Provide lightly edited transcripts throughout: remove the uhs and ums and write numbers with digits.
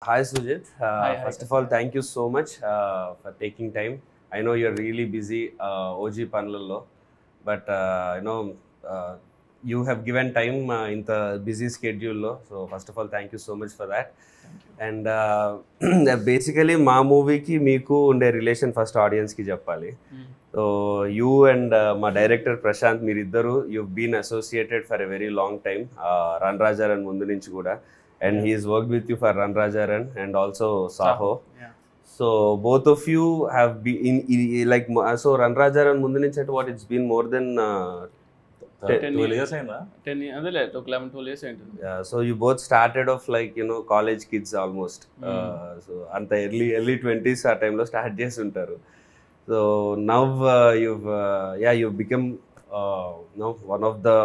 Hi Sujit. Hi, First of all, Kasper. thank you so much for taking time. I know you're really busy, OG Panlallo, but uh, you have given time in the busy schedule. Lo. So first of all, thank you so much for that. Thank you. And basically, మా మూవీకి మీకు ఉండే relation first ఆడియన్స్కి చెప్పాలి. So you and మా director Prashanth మీరిద్దరు you been associated for a very long time run Raja run ముందు నుంచి కూడా. And he's worked with you for Run Rajaran and also Saho. Yeah. So both of you have been so Run Rajaran mundu nunchi at what it's been more than 12 years అయిందా 10 years అదే లేదు 11-12 years అయింది. yeah, so you both started off like college kids almost. So anta early 20s ఆ time లో start చేసి ఉంటారు. So now you've become one of the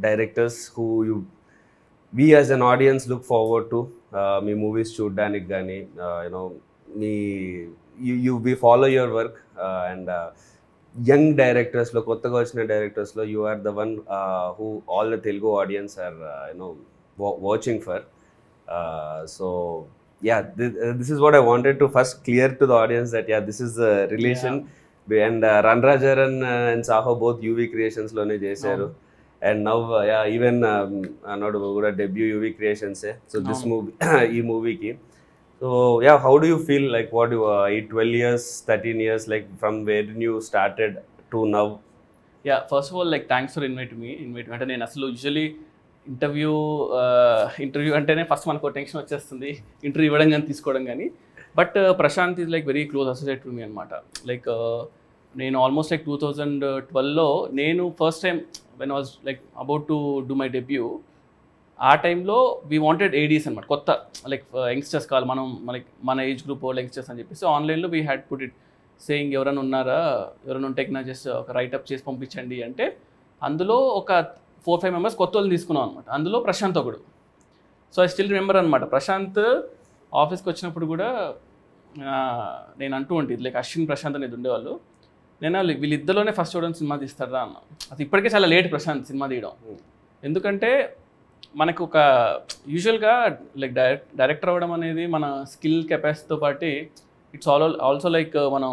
directors who we as an audience look forward to మీ movies చూడడానికి కానీ we follow your work and young డైరెక్టర్స్లో కొత్తగా వచ్చిన డైరెక్టర్స్లో you are the one who all the Telugu audience are watching for. So this is what I wanted to first clear to the audience that this is the relation. And Run Rajaran and Saho both UV Creations లోనే చేశారు. And now even not కూడా debut UV Creations. So this movie ఈ మూవీకి so how do you feel like what you 12 years 13 years like from where you started to now? First of all, like thanks for inviting me అంటే నేను అసలు usually interview అంటేనే first మనకు tension వచ్చేస్తుంది, interview ఇవ్వడం కానీ తీసుకోవడం కానీ. But Prashanth is like very close associate to me అనమాట. లైక్ నేను ఆల్మోస్ట్ లైక్ 2012లో నేను first time when was like about to do my debut, ఆ టైంలో వీ వాంటెడ్ ఏడీస్ అనమాట, కొత్త లైక్ యంగ్స్టర్స్ కావాలి మనం మన ఏజ్ గ్రూప్ యంగ్స్టర్స్ అని చెప్పేసి ఆన్లైన్లో we had put it saying ఎవరైనా ఉన్నారా, ఎవరైనా ఉంటే నా జస్ట్ ఒక రైటప్ చేసి పంపించండి అంటే అందులో ఒక 4-5 మెంబర్స్ కొత్త వాళ్ళని తీసుకున్నాం అనమాట. అందులో ప్రశాంత్ ఒకడు. సో ఐ స్టిల్ రిమెంబర్ అనమాట, ప్రశాంత్ ఆఫీస్కి వచ్చినప్పుడు కూడా నేను అంటూ ఉంటుంది లైక్ అశ్విన్ ప్రశాంత్ అనేది ఉండేవాళ్ళు, నేను వీళ్ళిద్దరిలోనే ఫస్ట్ చూడడం సినిమా తీస్తారా అన్న. అది ఇప్పటికే చాలా లేట్ ప్రశాంత్ సినిమా తీయడం, ఎందుకంటే మనకు ఒక యూజువల్గా లైక్ డైరెక్టర్ అవ్వడం అనేది మన స్కిల్ కెపాసిటీతో పాటు ఇట్స్ ఆల్సో లైక్ మనం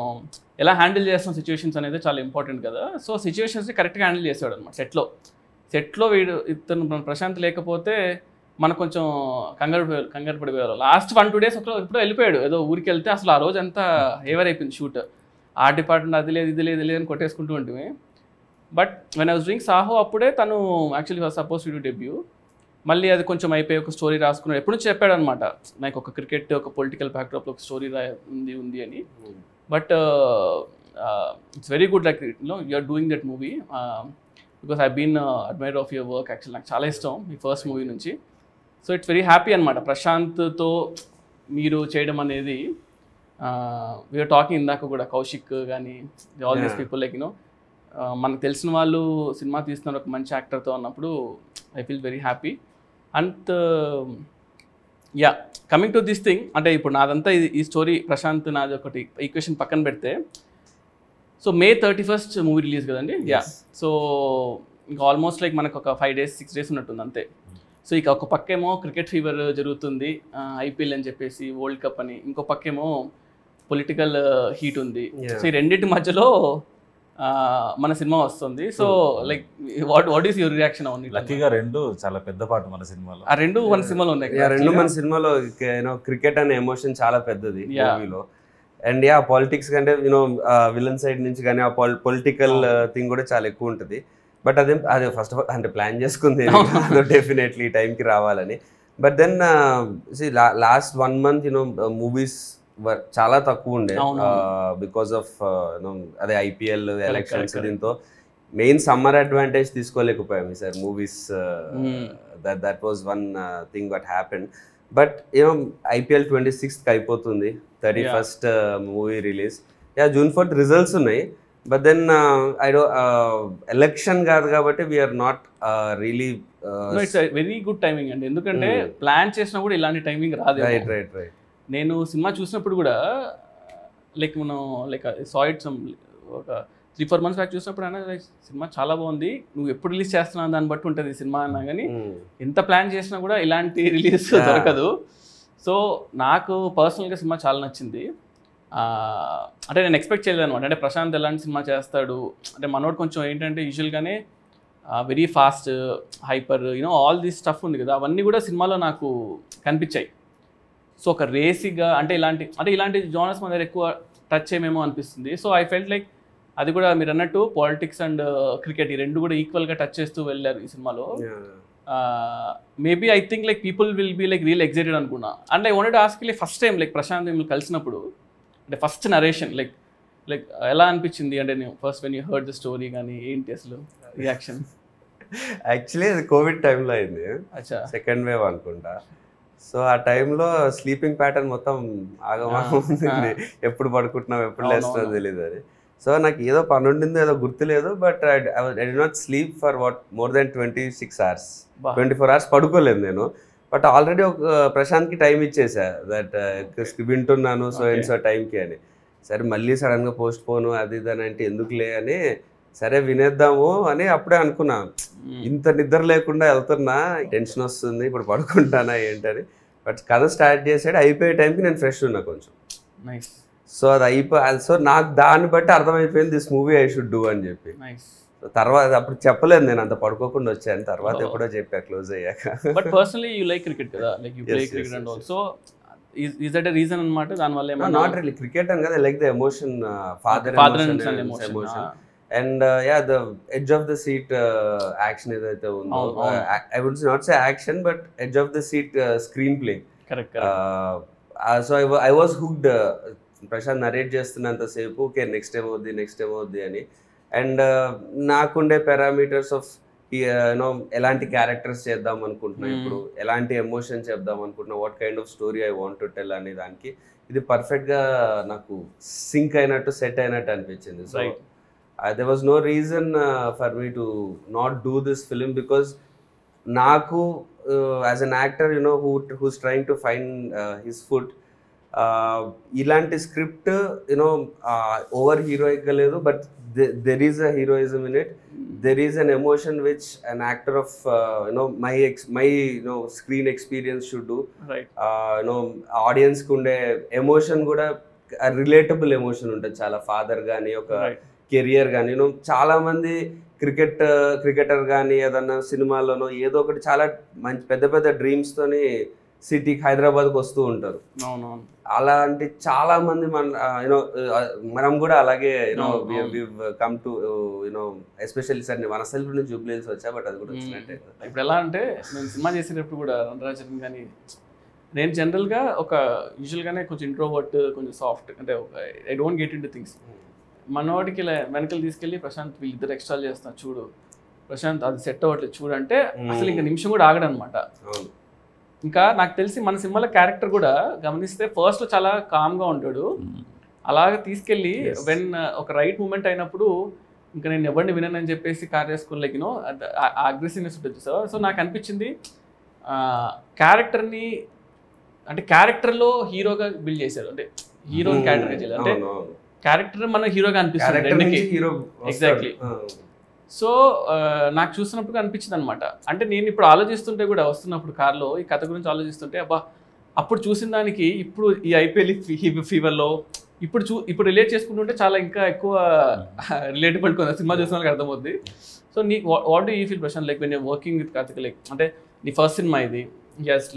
ఎలా హ్యాండిల్ చేస్తాం సిచ్యువేషన్స్ అనేది చాలా ఇంపార్టెంట్ కదా. సో సిచ్యువేషన్స్ని కరెక్ట్గా హ్యాండిల్ చేసేవాడు అనమాట. సెట్లో ఇతను ప్రశాంత్ లేకపోతే మనకు కొంచెం కంగారు పడిపోయారు. లాస్ట్ 1-2 days ఎప్పుడో వెళ్ళిపోయాడు, ఏదో ఊరికి వెళ్తే అసలు ఆ రోజు అంతా ఏవర్ అయిపోయింది షూట్. ఆ డిపార్ట్మెంట్ అది లేదు ఇది లేదు అని కొట్టేసుకుంటూ ఉంటుంది. But when I was doing Saaho అప్పుడే తను actually was suppose to do debut. మళ్ళీ అది కొంచెం అయిపోయి ఒక స్టోరీ రాసుకున్నాడు. ఎప్పుడు నుంచి చెప్పాడు అనమాట, నాకు ఒక క్రికెట్ ఒక పొలిటికల్ బ్యాక్డ్రాప్లో ఒక స్టోరీ ఉంది అని. But it's very good like you are doing that movie because I been admire of your work. Actual నాకు చాలా ఇష్టం మీ ఫస్ట్ మూవీ నుంచి. సో ఇట్స్ వెరీ హ్యాపీ అనమాట ప్రశాంత్తో మీరు చేయడం అనేది. వీఆర్ టాకింగ్ ఇందాక కూడా కౌశిక్ కానీ ఆల్ దీస్ పీపుల్ లైక్ మనకు తెలిసిన వాళ్ళు సినిమా తీస్తున్నారు ఒక మంచి యాక్టర్తో అన్నప్పుడు I feel very happy. And coming to this thing, అంటే ఇప్పుడు నాదంతా ఈ స్టోరీ ప్రశాంత్ నాది ఒకటి ఈక్వేషన్ పక్కన పెడితే, so May 31st movie release కదండి. సో ఇంకా ఆల్మోస్ట్ లైక్ మనకు ఒక 5 days 6 days ఉన్నట్టుంది అంతే. సో ఇక ఒక పక్కేమో క్రికెట్ ఫీవర్ జరుగుతుంది, IPL అని చెప్పేసి వరల్డ్ కప్ అని, ఇంకో పక్కేమో పొలిటికల్ హీట్ ఉంది. సో ఈ రెండింటి మధ్యలో మన సినిమా వస్తుంది. So like what is your reaction అవును? లక్కీగా రెండు చాలా పెద్ద పాట మన సినిమాలో, ఆ రెండు మన సినిమాలో ఉన్నాయి. రెండు మన సినిమాలో క్రికెట్ అనే ఎమోషన్ చాలా పెద్దది మూవీలో. అండ్ పాలిటిక్స్ కంటే విలన్ సైడ్ నుంచి కానీ ఆ పొలిటికల్ థింగ్ కూడా చాలా ఎక్కువ ఉంటుంది. బట్ అదే ఫస్ట్ ఆఫ్ ఆల్ అంటే ప్లాన్ చేసుకుంది డెఫినెట్లీ టైంకి రావాలని. But then last 1 month movies చాలా తక్కువ ఉండే బికాస్ ఆఫ్ అదే IPL ఎలక్షన్స్. దీంతో మెయిన్ సమ్మర్ అడ్వాంటేజ్ తీసుకోలేకపోయాము sir movies. That was one thing what happen. But IPL 26th అయిపోతుంది, 31st movie release. June 4th results ఉన్నాయి. బట్ దెన్ ఎలక్షన్ కాదు కాబట్టి we're not really it's very good timing అండి, ఎందుకంటే plan చేసినా కూడా ఇలాంటి టైమింగ్ రాదు. రైట్ నేను సినిమా చూసినప్పుడు కూడా లైక్ మనం లైక్ సాయిడ్ ఒక 3-4 months బ్యాక్ చూసినప్పుడు అయినా సినిమా చాలా బాగుంది, నువ్వు ఎప్పుడు రిలీజ్ చేస్తున్నావు దాన్ని బట్టి ఉంటుంది సినిమా అన్నా. కానీ ఎంత ప్లాన్ చేసినా కూడా ఇలాంటి రిలీజ్ దొరకదు. సో నాకు పర్సనల్గా సినిమా చాలా నచ్చింది. అంటే నేను ఎక్స్పెక్ట్ చేయలేదు అనమాట. అంటే ప్రశాంత్ ఎలాంటి సినిమా చేస్తాడు అంటే మనోడు కొంచెం ఏంటంటే యూజువల్గానే very fast hyper all this stuff ఉంది కదా, అవన్నీ కూడా సినిమాలో నాకు కనిపించాయి. సో ఒక రేసిగా అంటే ఇలాంటి జోనర్స్ మన దగ్గర ఎక్కువ టచ్ చేయమేమో అనిపిస్తుంది. సో ఐ ఫెల్ట్ లైక్ అది కూడా మీరు అన్నట్టు పాలిటిక్స్ అండ్ క్రికెట్ ఈ రెండు కూడా ఈక్వల్గా టచ్ చేస్తూ వెళ్ళారు ఈ సినిమాలో. Maybe I think like people will be like real excited అనుకున్నా. And I wanted to ask like first time like Prashanth మిమ్మల్ని కలిసినప్పుడు అంటే ఫస్ట్ నరేషన్ లైక్ ఎలా అనిపించింది అంటే నేను first when you heard the story కానీ ఏంటి అసలు రియాక్షన్? యాక్చువల్లీ అది కోవిడ్ టైంలో అయింది, అచ్చా సెకండ్ వేవ్ అనుకుంటా. సో ఆ టైంలో స్లీపింగ్ ప్యాటర్న్ మొత్తం ఆగమాగం ఉంది, ఎప్పుడు పడుకుంటున్నాం ఎప్పుడు లేస్తున్నాం తెలియదు అది. సో నాకు ఏదో పని ఉండిందో ఏదో గుర్తులేదు, but I did not sleep for more than 26 hours, 24 hours పడుకోలేదు నేను. బట్ ఆల్రెడీ ఒక ప్రశాంత్కి టైం ఇచ్చేసా దట్ వింటున్నాను సో అండ్ సో టైంకి అని. సరే మళ్ళీ సడన్గా పోస్ట్ పోను అది ఇది అని అంటే ఎందుకులే అని సరే వినేద్దాము అని అప్పుడే అనుకున్నా. ఇంత నిద్ర లేకుండా వెళ్తున్నా, టెన్షన్ వస్తుంది ఇప్పుడు పడుకుంటానా ఏంటని. బట్ కథ స్టార్ట్ చేసాడు, అయిపోయే టైంకి నేను ఫ్రెష్ ఉన్నా కొంచెం. సో అది సో నాకు దాన్ని బట్టి అర్థమైపోయింది this movie I should do అని చెప్పి. తర్వాత అప్పుడు చెప్పలేదు నేను అంత పడుకోకుండా వచ్చాను, తర్వాత ఎప్పుడో చెప్పా క్లోజ్ అయ్యాక. But personally you like cricket కదా, like you play cricket and also is that a reason అన్నమాట దానివల్ల ఏమన్నా? నాట్ రియల్లీ క్రికెట్ అని కదా, like the emotion, father emotion and yeah the edge of the seat action ఏదైతే ఉందో, I would not say action but edge of the seat screenplay. Correct. So I was hooked. Prashanth narrate చేస్తున్నంతసేపు okay next ఏమవుద్ది అని. And నాకుండే parameters of ఎలాంటి characters చేద్దాం అనుకుంటున్నా, ఇప్పుడు ఎలాంటి ఎమోషన్ చెప్దాం అనుకుంటున్నా, what kind of story I want to tell అనే దానికి ఇది పర్ఫెక్ట్గా నాకు సింక్ అయినట్టు సెట్ అయినట్టు అనిపించింది. So there was no reason for me to not do this film, because నాకు as an actor who's trying to find his foot, ఇలాంటి స్క్రిప్ట్ ఓవర్ హీరోయిక్గా లేదు, but there is a heroism in it, there is an emotion which an actor of my screen experience should do. Right. Audience కు ఉండే emotion కూడా relatable emotion ఉంటుంది చాలా. Father కానీ ఒక career కానీ చాలా మంది క్రికెటర్ కానీ ఏదన్నా సినిమాలోనో ఏదో ఒకటి చాలా మంచి పెద్ద పెద్ద డ్రీమ్స్ తోని సిటీకి హైదరాబాద్కి వస్తూ ఉంటారు. అలాంటి చాలా మంది మనం కూడా అలాగే కమ్ టు ఎస్పెషల్లీ సార్ మన సెల్ఫ్ నుంచి జూబ్లీ హిల్స్ వచ్చా, బట్ అది కూడా వచ్చినట్టే. ఇప్పుడు ఎలా అంటే నేను సినిమా చేసేటప్పుడు కూడా రణరాజన్ కానీ నేను జనరల్గా ఒక యూజువల్గానే కొంచెం ఇంట్రోవర్ట్, కొంచెం సాఫ్ట్, అంటే I don't get in to things. మనోడికి వెనకలు తీసుకెళ్ళి ప్రశాంత్ వీళ్ళిద్దరు ఎక్స్ట్రా చేస్తున్నారు చూడు, ప్రశాంత్ అది సెట్ అవ్వట్లేదు చూడు అంటే అసలు ఇంకా నిమిషం కూడా ఆగడనమాట. ఇంకా నాకు తెలిసి మన సినిమాలో క్యారెక్టర్ కూడా గమనిస్తే ఫస్ట్లో చాలా కామ్గా ఉంటాడు, అలాగే తీసుకెళ్ళి వెన్ ఒక రైట్ మూమెంట్ అయినప్పుడు ఇంకా నేను ఎవరిని వినని చెప్పేసి కార్ చేసుకుని లైక్ అగ్రెసివ్నెస్ ఉంటుంది సార్. సో నాకు అనిపించింది క్యారెక్టర్ని అంటే క్యారెక్టర్లో హీరోగా బిల్డ్ చేశారు, అంటే హీరోని క్యారెక్టర్గా చేయలేదు, అంటే క్యారెక్టర్ మన హీరోగా అనిపిస్తుంది. ఎగ్జాక్ట్లీ. సో నాకు చూసినప్పుడు అనిపించింది అనమాట. అంటే నేను ఇప్పుడు ఆలోచిస్తుంటే కూడా వస్తున్నప్పుడు కార్లో ఈ కథ గురించి ఆలోచిస్తుంటే అబ్బా అప్పుడు చూసిన దానికి ఇప్పుడు ఈ ఐపీఎల్ ఫీవర్లో ఇప్పుడు రిలేట్ చేసుకుంటుంటే చాలా ఇంకా ఎక్కువ రిలేటబుల్ సినిమా చూసిన వాళ్ళకి అర్థమవుతుంది. సో నీ what do you feel Prashanth like when you're working with Karthik, like అంటే నీ ఫస్ట్ సినిమా ఇది, he's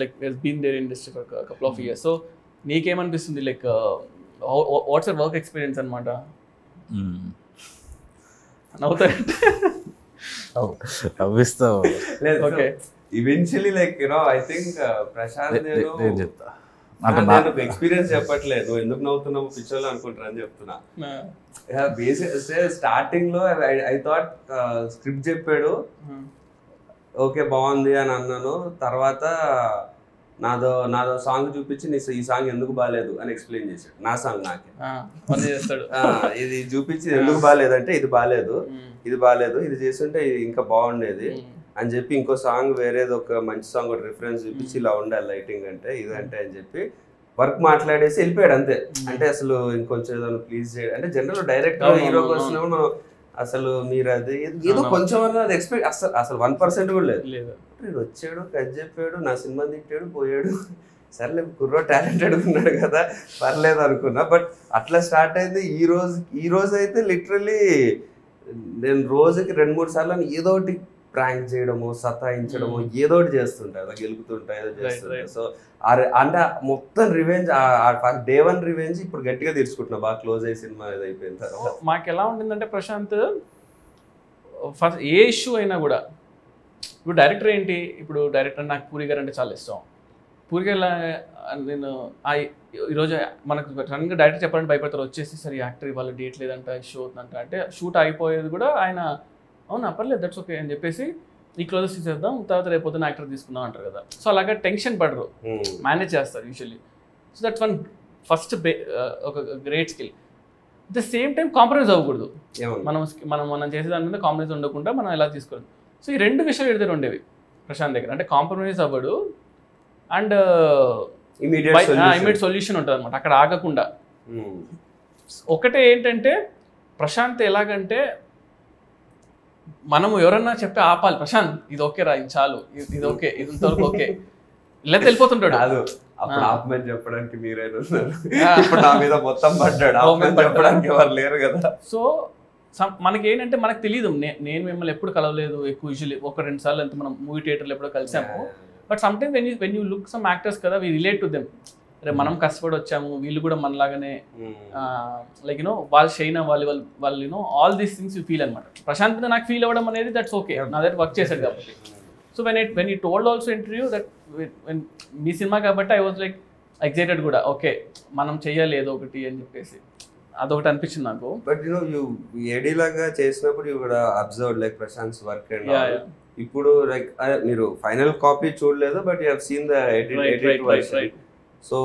been there industry for couple of years. So నీకేమనిపిస్తుంది like what's your work experience అనమాట? Eventually like I think Prashanth experience చెప్పట్లేదు, నువ్వు ఎందుకు నవ్వుతున్నావు పిక్చర్లో అనుకుంటారు అని చెప్తున్నా. స్టార్టింగ్ లో ఐ థాట్ స్క్రిప్ట్ చెప్పాడు ఓకే బాగుంది అని అన్నాను, తర్వాత నాదో సాంగ్ చూపించి ఈ సాంగ్ ఎందుకు బాగాలేదు అని ఎక్స్ప్లెయిన్ చేశాడు. నా సాంగ్ నాకే ఇది చూపించి ఎందుకు బాగాలేదంటే ఇది బాగాలేదు ఇది చేస్తుంటే ఇది ఇంకా బాగుండేది అని చెప్పి ఇంకో సాంగ్ వేరేది ఒక మంచి సాంగ్ ఒక రిఫరెన్స్ చూపించి ఇలా ఉండాలి లైటింగ్ అంటే ఇదంటే అని చెప్పి వర్క్ మాట్లాడేసి వెళ్ళిపోయాడు అంతే. అంటే అసలు ఇంకొంచెం ఏదో ప్లీజ్ చేయడం అంటే జనరల్ డైరెక్ట్ హీరోకి వచ్చినప్పుడు మనం అసలు మీరు అది ఏదో కొంచెం అది ఎక్స్పెక్ట్ అసలు 1% కూడా లేదు. వచ్చాడు కట్ చెప్పాడు, నా సినిమా తిట్టాడు పోయాడు, సర్లే కుర్రో టాలెంటెడ్ ఉన్నాడు కదా పర్లేదు అనుకున్నా. బట్ అట్లా స్టార్ట్ అయింది. ఈ రోజు అయితే లిటరలీ నేను రోజుకి 2-3 సార్లు ఏదో ఒకటి ప్రాంక్ చేయడము, సతాయించడము, ఏదో ఒకటి చేస్తుంటా, అలా గెలుపుతుంటా, ఏదో చేస్తుంటా. సో అంటే మొత్తం రివెంజ్, డే 1 రివెంజ్ ఇప్పుడు గట్టిగా తీర్చుకుంటున్నా, బాగా క్లోజ్ అయ్యి సినిమా ఇది అయిపోయిన తర్వాత. మాకు ఎలా ఉంటుందంటే ప్రశాంత్, ఫస్ట్ ఏ ఇష్యూ అయినా కూడా, ఇప్పుడు డైరెక్టర్ ఏంటి, ఇప్పుడు డైరెక్టర్ నాకు పూరి గారు అంటే చాలా ఇష్టం. పూరి గారు నేను ఈరోజు మనకు సడన్గా డైరెక్టర్ చెప్పాలంటే భయపడతారు, వచ్చేసి సరే యాక్టర్ ఇవాళ డేట్ లేదంట, ఇష్యూ అవుతుందంట అంటే షూట్ అయిపోయేది కూడా ఆయన అవునా పర్లేదు దట్స్ ఓకే అని చెప్పేసి ఈ క్లోజెస్ తీసేద్దాం, తర్వాత రేపు పొద్దున యాక్టర్ తీసుకుందాం అంటారు కదా. సో అలాగా టెన్షన్ పడరు, మేనేజ్ చేస్తారు usually. So that's one first ఒక great skill. At the same time compromise అవ్వకూడదు. మనం చేసే దాని మీద కాంప్రమైజ్ ఉండకుండా మనం ఎలా తీసుకోవాలి. సో ఈ 2 విషయాలు ఎదురు ఉండేవి ప్రశాంత్ దగ్గర. అంటే కాంప్రమైజ్ అవ్వడు అండ్ ఇమీడియట్ సొల్యూషన్ ఉంటుంది అనమాట, అక్కడ ఆగకుండా. ఒకటే ఏంటంటే ప్రశాంత్ ఎలాగంటే, మనము ఎవరన్నా చెప్పి ఆపాలి, ప్రశాంత్ ఇది ఓకే రా, ఇది చాలు, ఇది ఓకే, ఇది ఇంతవరకు ఓకే, ఇలా వెళ్ళిపోతుంటాడు. అప్పుడు ఆపమని చెప్పడానికి మీరైనా ఉన్నారు, ఇప్పుడు నా మీద మొత్తం పడ్డాడు, ఆపమని చెప్పడానికి ఎవరు లేరు కదా. సో మనకి ఏంటంటే మనకు తెలియదు, నేను మిమ్మల్ని ఎప్పుడు కలవలేదు ఎక్కువ, యూజువల్లీ 1-2 సార్లు ఎంత మనం మూవీ థియేటర్లో ఎప్పుడో కలిసాము. But some time when you look some actors కదా, వీ రిలేట్ టు దెమ్. అరే మనం కష్టపడి వచ్చాము, వీళ్ళు కూడా మనలాగానే లైక్ యూనో వాళ్ళు షైన్ అవ్వాలి, వాళ్ళు you know all these things you feel అనమాట. ప్రశాంత్ నాకు ఫీల్ అవ్వడం అనేది దట్స్ ఓకే, నా దగ్గర వర్క్ చేశాడు కాబట్టి. So when you told also interview that me cinema కాబట్టి ఐ వాజ్ లైక్ ఎక్సైటెడ్ కూడా, ఓకే మనం చెయ్యాలి ఏదో ఒకటి అని చెప్పేసి, అదొకటి అనిపించింది నాకు. బట్ యు ఏడీ లాగా చేసినప్పుడు యు కూడా observe like Prashanth work and ఇప్పుడు లైక్ మీరు ఫైనల్ కాపీ చూడలేదు, but you have seen the edit version. So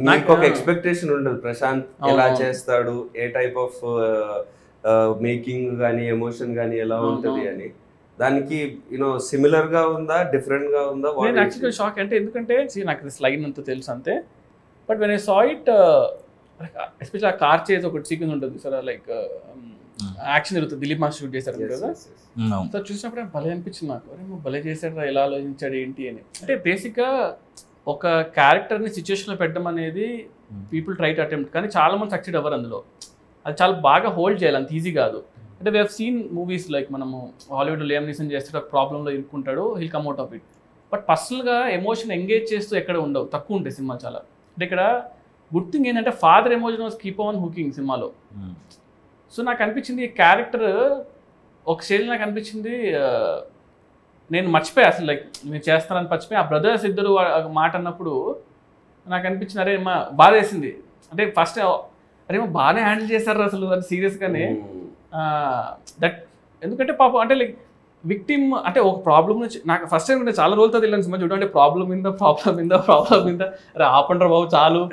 మీకు ఒక ఎక్స్పెక్టేషన్ ఉంటుంది ప్రశాంత్ ఎలా చేస్తాడు, ఏ టైప్ ఆఫ్ మేకింగ్ కానీ ఎమోషన్ కానీ ఎలా ఉంటుంది అని. దానికి యూనో సిమిలర్ గా ఉందా, డిఫరెంట్ గా ఉందా? నేను యాక్చువల్గా షాక్ అంటే, ఎందుకంటే నాకు దిస్ లైన్ అంతా తెలుసు అంతే, but when I saw it especially ఆ కార్ చేసి ఒకటి సీక్వెన్స్ ఉంటుంది సార్, లైక్ యాక్షన్ జరుగుతుంది, దిలీప్ మాస్టర్ షూట్ చేశారు కదా. సో చూసినప్పుడు భలే అనిపించింది నాకు, అరే భలే చేశాడు, ఎలా ఆలోచించాడు ఏంటి అని. అంటే బేసిక్గా ఒక క్యారెక్టర్ని సిచ్యువేషన్లో పెట్టడం అనేది పీపుల్ ట్రై టు అటెంప్ట్, కానీ చాలా మంది సక్సెడ్ అవ్వరు అందులో. అది చాలా బాగా హోల్డ్ చేయాలి, అంత ఈజీ కాదు. అంటే we have seen movies like మనము హాలీవుడ్ లియామ్ నీసన్ చేస్తే ఒక ప్రాబ్లంలో ఇరుక్కుంటాడు, he'll come out of it. But పర్సనల్గా ఎమోషన్ ఎంగేజ్ చేస్తూ ఎక్కడ ఉండవు, తక్కువ ఉంటాయి సినిమా చాలా. అంటే ఇక్కడ గుడ్ థింగ్ ఏంటంటే father emotion was keep on hooking సినిమాలో. సో నాకు అనిపించింది ఈ క్యారెక్టర్ ఒక స్టేజ్ నాకు అనిపించింది, నేను మర్చిపోయా అసలు, లైక్ నేను చేస్తానని మర్చిపోయి ఆ బ్రదర్స్ ఇద్దరు మాట అన్నప్పుడు నాకు అనిపించింది, అరే మా బాధ వేసింది. అంటే ఫస్ట్ అరే మా బాగానే హ్యాండిల్ చేశారు అసలు అని సీరియస్గానే. దట్ ఎందుకంటే పాపం అంటే లైక్ విక్టిమ్ అంటే ఒక ప్రాబ్లం నుంచి నాకు ఫస్ట్ టైం చాలా రోజులతో తెలియని సినిమా చూడండి, ప్రాబ్లం మీద అరే ఆపండ్రా బాబు చాలు,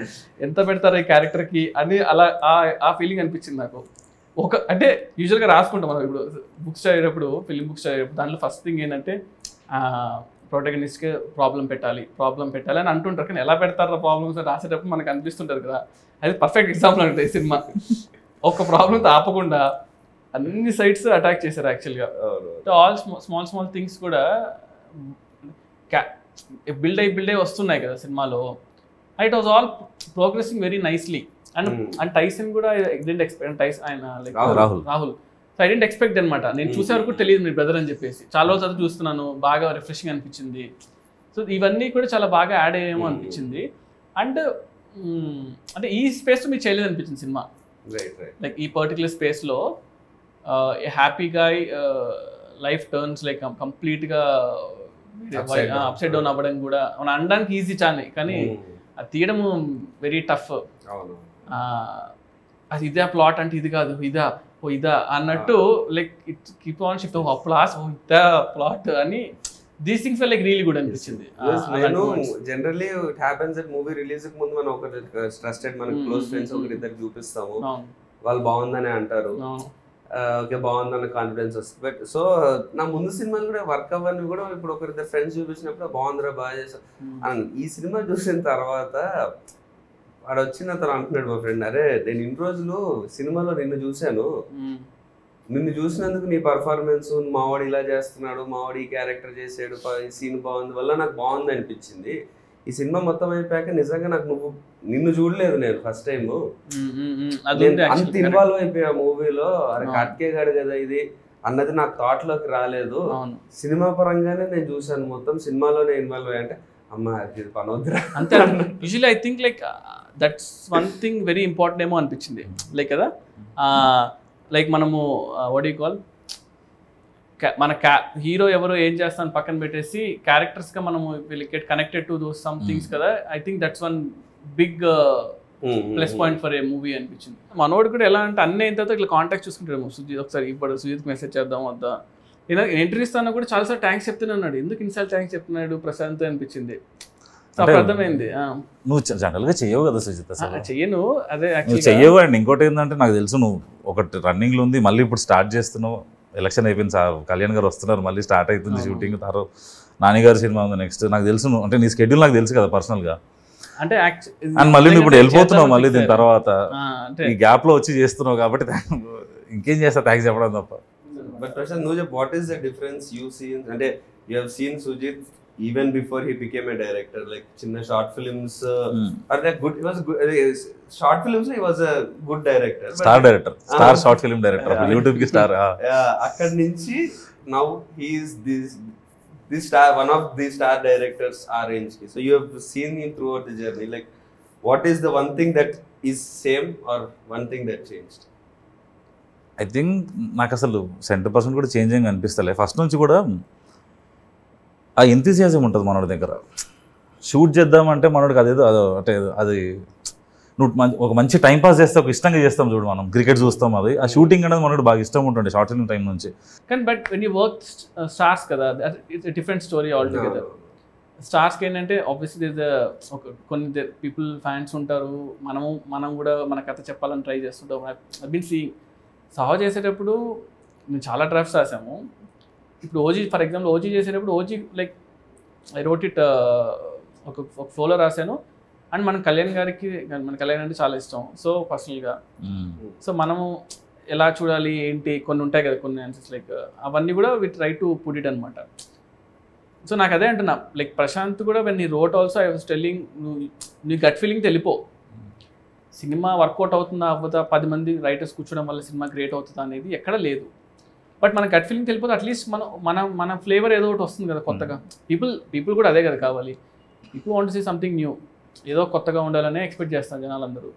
ఎంత పెడతారు ఈ క్యారెక్టర్కి అని, అలా ఆ ఫీలింగ్ అనిపించింది నాకు. అంటే యూజువల్గా రాసుకుంటాం మనం ఇప్పుడు బుక్స్ చదివేటప్పుడు, ఫిలిం బుక్స్ చదివేటప్పుడు, దాంట్లో ఫస్ట్ థింగ్ ఏంటంటే ప్రొటగనిస్ట్కి ప్రాబ్లం పెట్టాలి అని అంటుంటారు, కానీ ఎలా పెడతారు ప్రాబ్లమ్స్ రాసేటప్పుడు మనకు అనిపిస్తుంటుంది కదా. అది పర్ఫెక్ట్ ఎగ్జాంపుల్ అంటే సినిమా ఒక ప్రాబ్లంతో ఆపకుండా అన్ని సైడ్స్ అటాక్ చేశారు యాక్చువల్గా. ఆల్ స్మాల్ థింగ్స్ కూడా బిల్డ్ అయ్యి వస్తున్నాయి కదా సినిమాలో. It was all progressing very nicely. And Tyson కూడా డెంట్ ఎక్స్పెక్ట్, ఆయన like Rahul, so I didn't expect అనమాట. నేను చూసే వరకు తెలియదు మీ బ్రదర్ అని చెప్పేసి, చాలా రోజులు చదువు చూస్తున్నాను, బాగా రిఫ్రెషింగ్ అనిపించింది. సో ఇవన్నీ కూడా చాలా బాగా యాడ్ అయ్యేమో అనిపించింది. అండ్ అంటే ఈ స్పేస్లో మీకు చేయలేదు అనిపించింది సినిమా, లైక్ ఈ పర్టికులర్ స్పేస్లో happy guy life turns like కంప్లీట్గా అప్సైడ్ డౌన్ అవ్వడం కూడా మనం అనడానికి ఈజీ చానే, కానీ అది తీయడం వెరీ టఫ్. అది ఇదే ప్లాట్ అంటే ఇది కాదు, ఇదా అన్నట్టు like it keep on shift plots ఇదా ప్లాట్ అని. These things like really good అనిపించింది. నేను generally it happens that movie release కి ముందు మనం ఒక ట్రస్టెడ్ మన క్లోజ్ ఫ్రెండ్స్ ఒకరిద్దరికి చూపిస్తాము, వాళ్ళు బాగుందని అంటారు, ఓకే బాగుందన్న కాన్ఫిడెన్స్ వస్తుంది. బట్ సో నా ముందు సినిమాలు కూడా వర్క్ అవ్వని కూడా ఇప్పుడు ఒకరిద్దరు ఫ్రెండ్స్ చూపించినప్పుడు బాగుందిరా బాగా చేసావు అని. ఈ సినిమా చూసిన తర్వాత వాడు వచ్చిన అతను అంటున్నాడు మా ఫ్రెండ్, అరే నేను ఇన్ని రోజులు సినిమాలో నిన్ను చూశాను, నిన్ను చూసినందుకు నీ పర్ఫార్మెన్స్, మావాడు ఇలా చేస్తున్నాడు, మావాడు ఈ క్యారెక్టర్ చేసాడు, ఈ సీన్ బాగుంది వల్ల నాకు బాగుంది అనిపించింది. ఈ సినిమా మొత్తం అయిపోయాక నిజంగా నాకు నిన్ను చూడలేదు నేను ఫస్ట్ టైం, అంత ఇన్వాల్వ్ అయిపోయా మూవీలో. అరే కట్కే గాడు కదా ఇది అన్నది నాకు థాట్ లోకి రాలేదు. సినిమా పరంగానే నేను చూసాను మొత్తం, సినిమాలోనే ఇన్వాల్వ్ అయ్యా. అంటే అమ్మా ఇది పనొద్దురా అంతే. Usually I think like that's one thing very important ఏమో అనిపించింది లైక్ కదా. లైక్ మనము వాట్ యు కాల్ మన హీరో ఎవరో ఏం చేస్తాను పక్కన పెట్టేసి క్యారెక్టర్స్గా మనము will get connected to those some things కదా. I think that's one big plus point for a movie అనిపించింది. మనోడు కూడా ఎలా అంటే అన్నీ అయిన తర్వాత ఇట్లా కాంటాక్ట్ చూసుకుంటాడు. సుజిత్ ఒకసారి ఇప్పుడు సుజిత్కి మెసేజ్ చేద్దాం వద్దా, ఇలా ఎంట్రీ ఇస్తాను కూడా చాలాసార్లు థ్యాంక్స్ చెప్తున్నాడు. ఎందుకు ఇన్సార్లు థ్యాంక్స్ చెప్తున్నాడు ప్రశాంత్ అనిపించింది. అప్పుడు అర్థమైంది నువ్వు జనరల్గా చెయ్యవు కదా సుజిత్, చెయ్యను అదే చెయ్యవు. అండ్ ఇంకోటి ఏంటంటే నాకు తెలుసు నువ్వు ఒకటి రన్నింగ్లో ఉంది, మళ్ళీ ఇప్పుడు స్టార్ట్ చేస్తున్నావు. ఎలక్షన్ అయిపోయింది సార్, కళ్యాణ్ గారు వస్తున్నారు, మళ్ళీ స్టార్ట్ అవుతుంది షూటింగ్. తర్వాత నానిగారి సినిమా ఉంది నెక్స్ట్. నాకు తెలుసు నువ్వు అంటే నీ స్కెడ్యూల్ నాకు తెలుసు కదా పర్సనల్గా. అంటే అండ్ మళ్ళీ నువ్వు ఇప్పుడు వెళ్ళిపోతున్నావు, మళ్ళీ దీని తర్వాత ఈ గ్యాప్లో వచ్చి చేస్తున్నావు కాబట్టి ఇంకేం చేస్తా థ్యాంక్స్ చెప్పడం తప్ప. బట్ ప్రశాంత్ నువ్వు చెప్పు, what is the difference you seen, అంటే you have seen Sujeeth even before he became a director, like chinna short films are that good? He was good, short films he was a good director, star short film director, YouTube ki star. Akkad nunchi now he is this star, one of the star directors our range ki. So you have seen him throughout the journey. Like what is the one thing that is same or one thing that changed? I think నాకు అసలు 100% కూడా changing అనిపిస్తలే. First నుంచి కూడా ఆ enthusiasm ఉంటుంది మనోడి దగ్గర. Shoot చేద్దామంటే మనోడికి అదేదో అంటే అది నువ్వు ఒక మంచి టైం పాస్ చేస్తే ఒక ఇష్టంగా చేస్తాం చూడు, మనం క్రికెట్ చూస్తాం, అది ఆ షూటింగ్ అనేది మనోడు బాగా ఇష్టం ఉంటుండే షార్ట్ ఫిల్మ్ టైం నుంచి. కానీ but when you work stars కదా, it's different story altogether. స్టార్స్కి ఏంటంటే ఆబ్వియస్లీ కొన్ని పీపుల్ ఫ్యాన్స్ ఉంటారు, మనం కూడా మన కథ చెప్పాలని ట్రై చేస్తుంటాం. ఐ బీన్ సీయింగ్ సహా చేసేటప్పుడు మేము చాలా డ్రాఫ్ట్స్ రాసాము. ఇప్పుడు ఓజీ ఫర్ ఎగ్జాంపుల్ ఓజీ చేసేటప్పుడు OG like I wrote it ఒక ఫ్లోలో రాశాను. అండ్ మన కళ్యాణ్ అంటే చాలా ఇష్టం సో పర్సనల్గా. సో మనము ఎలా చూడాలి ఏంటి కొన్ని ఉంటాయి కదా కొన్ని ఆన్సర్స్, లైక్ అవన్నీ కూడా we try to put it అనమాట. సో నాకు అదే అంటున్నా, లైక్ ప్రశాంత్ కూడా వెన్ నీ wrote also I was telling, నీ గట్ ఫీలింగ్ తెలిపో సినిమా వర్కౌట్ అవుతుందా అవ్వదా, 10 మంది రైటర్స్ కూర్చోవడం వల్ల సినిమా క్రియేట్ అవుతుందా అనేది ఎక్కడ లేదు. బట్ మన గట్ ఫీలింగ్ తెలిపోతే అట్లీస్ట్ మన ఫ్లేవర్ ఏదో ఒకటి వస్తుంది కదా కొత్తగా. పీపుల్ కూడా అదే కదా కావాలి. People want to see something new, ఏదో కొత్తగా ఉండాలనే ఎక్స్పెక్ట్ చేస్తాను జనాలందరూ.